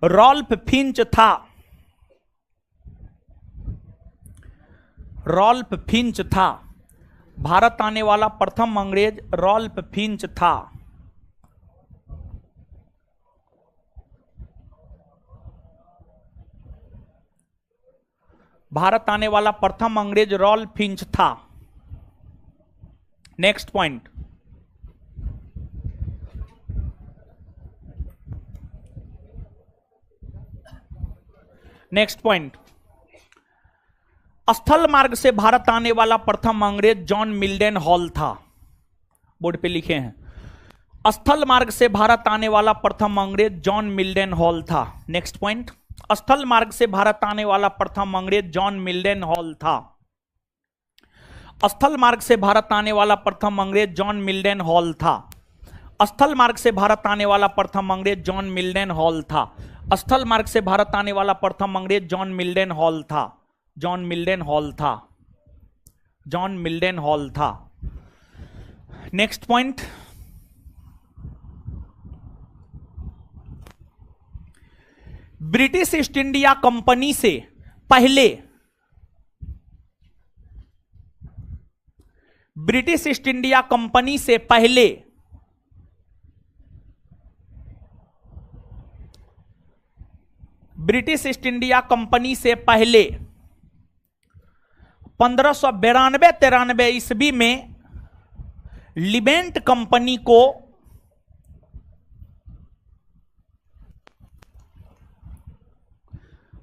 रॉल्फ फिंच था। रॉल्फ फिंच था। भारत आने वाला प्रथम अंग्रेज रॉल्फ फिंच था। भारत आने वाला प्रथम अंग्रेज रॉल्फ फिंच था। नेक्स्ट पॉइंट, स्थल मार्ग से भारत आने वाला प्रथम अंग्रेज जॉन मिल्डन हॉल था। बोर्ड पे लिखे हैं, स्थल मार्ग से भारत आने वाला प्रथम अंग्रेज जॉन मिल्डन हॉल था। नेक्स्ट पॉइंट, स्थल मार्ग से भारत आने वाला प्रथम अंग्रेज जॉन मिल्डन हॉल था। स्थल मार्ग से भारत आने वाला प्रथम अंग्रेज जॉन मिल्डन हॉल था। स्थल मार्ग से भारत आने वाला प्रथम अंग्रेज जॉन मिल्डन हॉल था। स्थल मार्ग से भारत आने वाला प्रथम अंग्रेज जॉन मिल्डन हॉल था। जॉन मिल्डन हॉल था। जॉन मिल्डन हॉल था। Next point, British East India company से पहले, ब्रिटिश ईस्ट इंडिया कंपनी से पहले ब्रिटिश ईस्ट इंडिया कंपनी से पहले 1592-93 ईस्वी में लिबेंट कंपनी को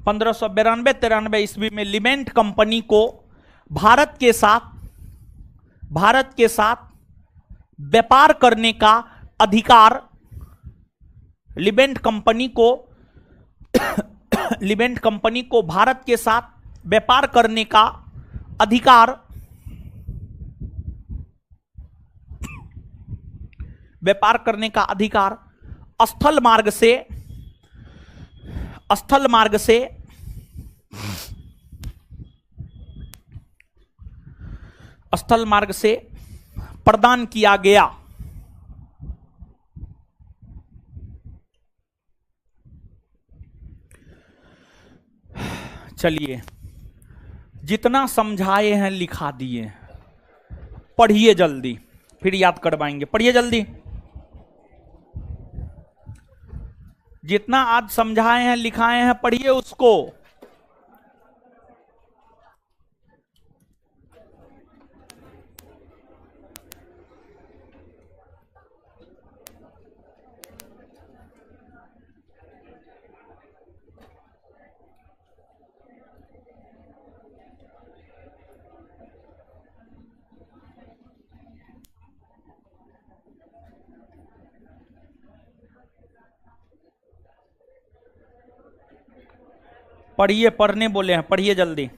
1592-93 ईस्वी में लिबेंट कंपनी को भारत के साथ व्यापार करने का अधिकार, लिबेंट कंपनी को भारत के साथ व्यापार करने का अधिकार, स्थल मार्ग से प्रदान किया गया। चलिए, जितना समझाए हैं लिखा दिए, पढ़िए जल्दी, फिर याद करवाएंगे। पढ़िए जल्दी, जितना आज समझाए हैं लिखाए हैं पढ़िए उसको। पढ़िए, पढ़ने बोले हैं, पढ़िए जल्दी।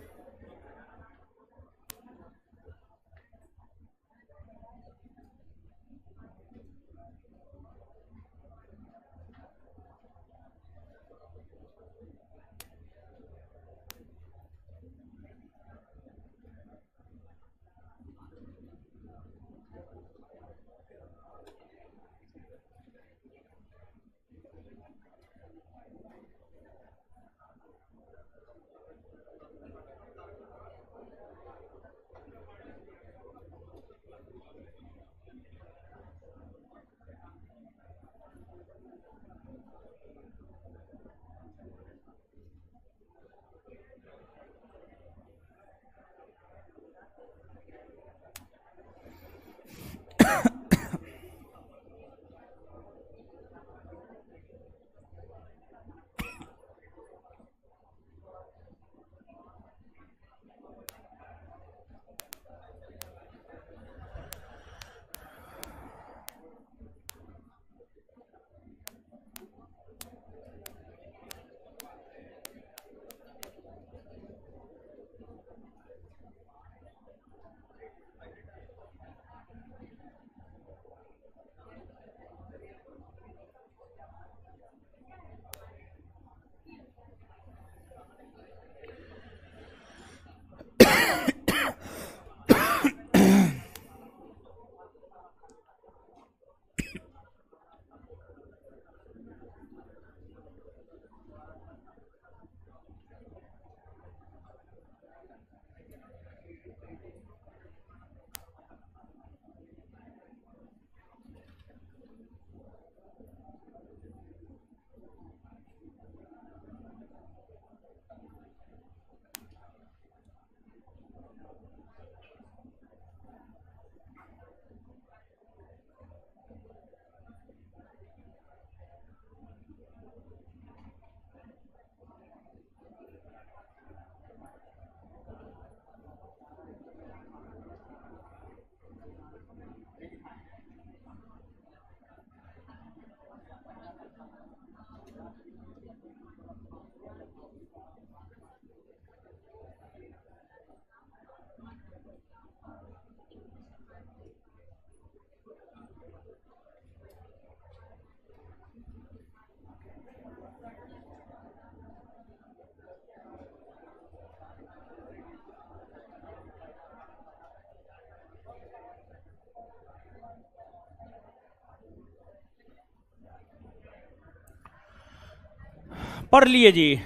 पढ़ लिए जी।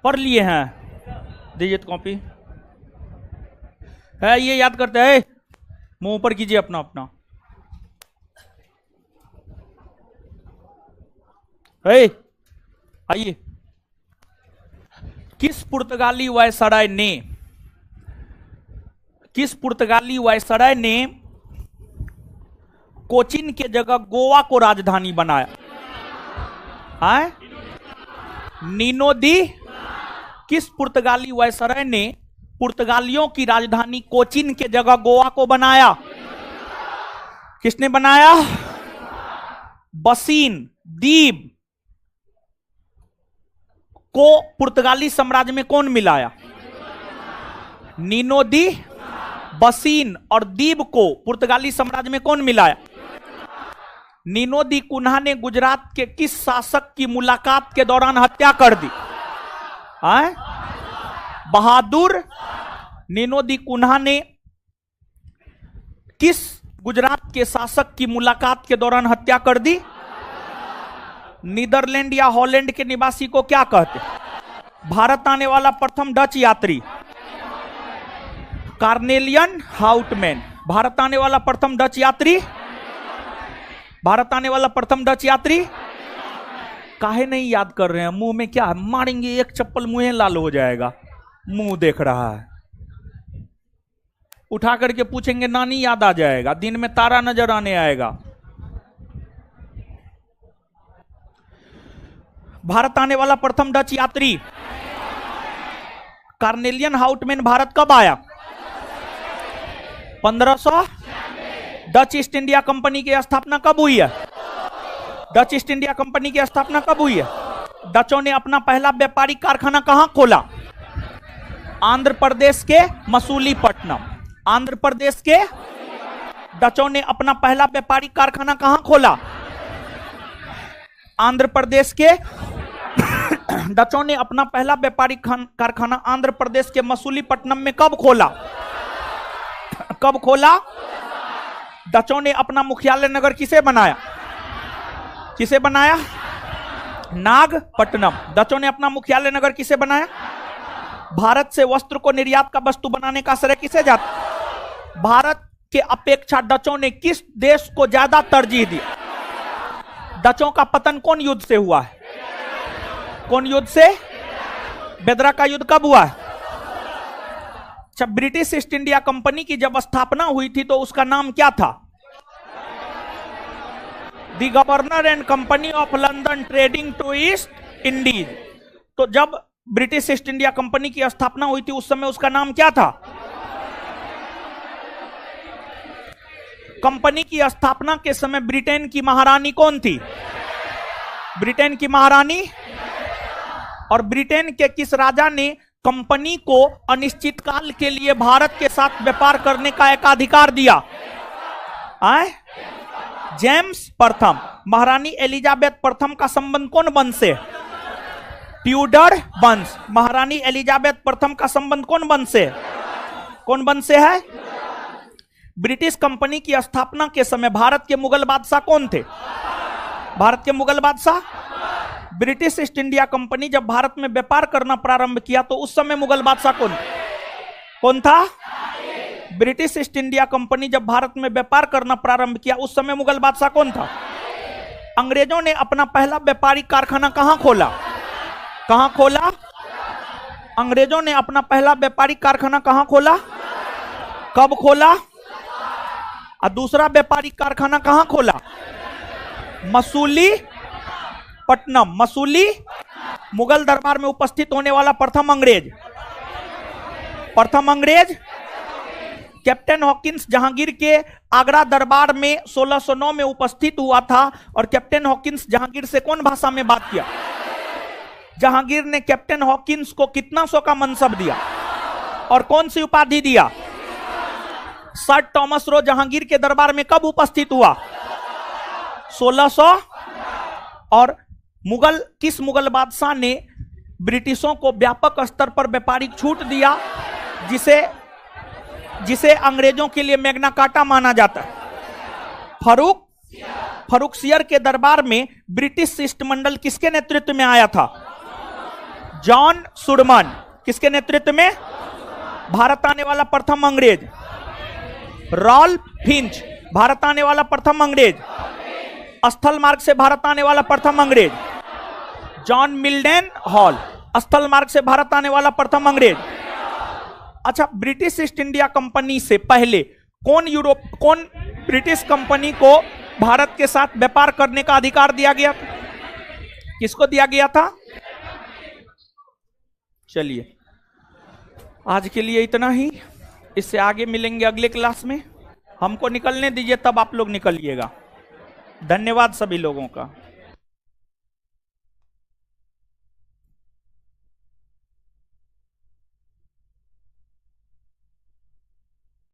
पढ़ लिए हैं, दीजिए तो कॉपी है, ये याद करते हैं। मुंह ऊपर कीजिए अपना अपना। आइए, किस पुर्तगाली वायसराय ने कोचीन के जगह गोवा को राजधानी बनाया? है नीनो दी। किस पुर्तगाली वायसराय ने पुर्तगालियों की राजधानी कोचीन के जगह गोवा को बनाया? किसने बनाया? बसीन द्वीप को पुर्तगाली साम्राज्य में कौन मिलाया? नीनो दी बसीन और द्वीप को पुर्तगाली साम्राज्य में कौन मिलाया? नीनो दी कुन्हा ने गुजरात के किस शासक की मुलाकात के दौरान हत्या कर दी? बहादुर। नीनो दी कुन्हा ने किस गुजरात के शासक की मुलाकात के दौरान हत्या कर दी? नीदरलैंड या हॉलैंड के निवासी को क्या कहते? भारत आने वाला प्रथम डच यात्री कार्नेलियन हाउटमैन। भारत आने वाला प्रथम डच यात्री, भारत आने वाला प्रथम डच यात्री। काहे नहीं याद कर रहे हैं? मुंह में क्या है? मारेंगे एक चप्पल, मुंह लाल हो जाएगा। मुंह देख रहा है, उठा करके पूछेंगे नानी, याद आ जाएगा। दिन में तारा नजर आने आएगा। भारत आने वाला प्रथम डच यात्री कार्नेलियन हाउटमैन भारत कब आया? 1500। डच ईस्ट इंडिया कंपनी की स्थापना कब हुई है? डच ईस्ट इंडिया कंपनी की स्थापना कब हुई है? डचों ने अपना पहला व्यापारिक कारखाना कहां खोला? आंध्र प्रदेश के मसूलीपट्टनम। आंध्र प्रदेश के डचों ने अपना पहला व्यापारिक कारखाना कहां खोला? आंध्र प्रदेश के डचों ने अपना पहला व्यापारिक कारखाना आंध्र प्रदेश के मसूलीपट्टनम में कब खोला? कब खोला? डचों ने अपना मुख्यालय नगर किसे बनाया? किसे बनाया? नागपट्टनम। डचों ने अपना मुख्यालय नगर किसे बनाया? भारत से वस्त्र को निर्यात का वस्तु बनाने का श्रेय किसे जाता? भारत के अपेक्षा डचों ने किस देश को ज्यादा तरजीह दी? डचों का पतन कौन युद्ध से हुआ है? कौन युद्ध से? बेदरा का युद्ध कब हुआ है? अच्छा, ब्रिटिश ईस्ट इंडिया कंपनी की जब स्थापना हुई थी तो उसका नाम क्या था? The governor and company of London trading to East Indies. तो जब ब्रिटिश ईस्ट इंडिया कंपनी की स्थापना हुई थी उस समय उसका नाम क्या था? कंपनी की स्थापना के समय ब्रिटेन की महारानी कौन थी? ब्रिटेन की महारानी। और ब्रिटेन के किस राजा ने कंपनी को अनिश्चित काल के लिए भारत के साथ व्यापार करने का एकाधिकार दिया? जेम्स प्रथम। महारानी एलिजाबेथ प्रथम का संबंध कौन वंश से? ट्यूडर वंश। महारानी एलिजाबेथ प्रथम का संबंध कौन वंश से? कौन वंश से है? ब्रिटिश कंपनी की स्थापना के समय भारत के मुगल बादशाह कौन थे? भारत के मुगल बादशाह। ब्रिटिश ईस्ट इंडिया कंपनी जब भारत में व्यापार करना प्रारंभ किया तो उस समय मुगल बादशाह कौन था? ब्रिटिश ईस्ट इंडिया कंपनी जब भारत में व्यापार करना प्रारंभ किया उस समय मुगल बादशाह कौन था? अंग्रेजों ने अपना पहला व्यापारिक कारखाना कहां खोला? कहां खोला? अंग्रेजों ने अपना पहला व्यापारिक कारखाना कहां खोला? कब खोला? और दूसरा व्यापारिक कारखाना कहां खोला? मसूलीपट्टनम। मसूली मुगल दरबार में उपस्थित होने वाला प्रथम अंग्रेज कैप्टन हॉकिंस जहांगीर के आगरा दरबार में 1609 में उपस्थित हुआ था। और कैप्टन हॉकिंस जहांगीर से कौन भाषा में बात किया? जहांगीर ने कैप्टन हॉकिंस को कितना सौ का मनसब दिया और कौन सी उपाधि दिया? सर थॉमस रो जहांगीर के दरबार में कब उपस्थित हुआ? 1600। और किस मुगल बादशाह ने ब्रिटिशों को व्यापक स्तर पर व्यापारिक छूट दिया जिसे जिसे अंग्रेजों के लिए मैग्ना कार्टा माना जाता है। फर्रुखसियर के दरबार में ब्रिटिश शिष्टमंडल किसके नेतृत्व में आया था? जॉन सुडमन। किसके नेतृत्व में? भारत आने वाला प्रथम अंग्रेज रॉल्फ फिंच। भारत आने वाला प्रथम अंग्रेज। स्थल मार्ग से भारत आने वाला प्रथम अंग्रेज जॉन मिल्डन हॉल। स्थल मार्ग से भारत आने वाला प्रथम अंग्रेज। अच्छा, ब्रिटिश ईस्ट इंडिया कंपनी से पहले कौन ब्रिटिश कंपनी को भारत के साथ व्यापार करने का अधिकार दिया गया था? किसको दिया गया था? चलिए, आज के लिए इतना ही। इससे आगे मिलेंगे अगले क्लास में। हमको निकलने दीजिए, तब आप लोग निकलिएगा। धन्यवाद सभी लोगों का।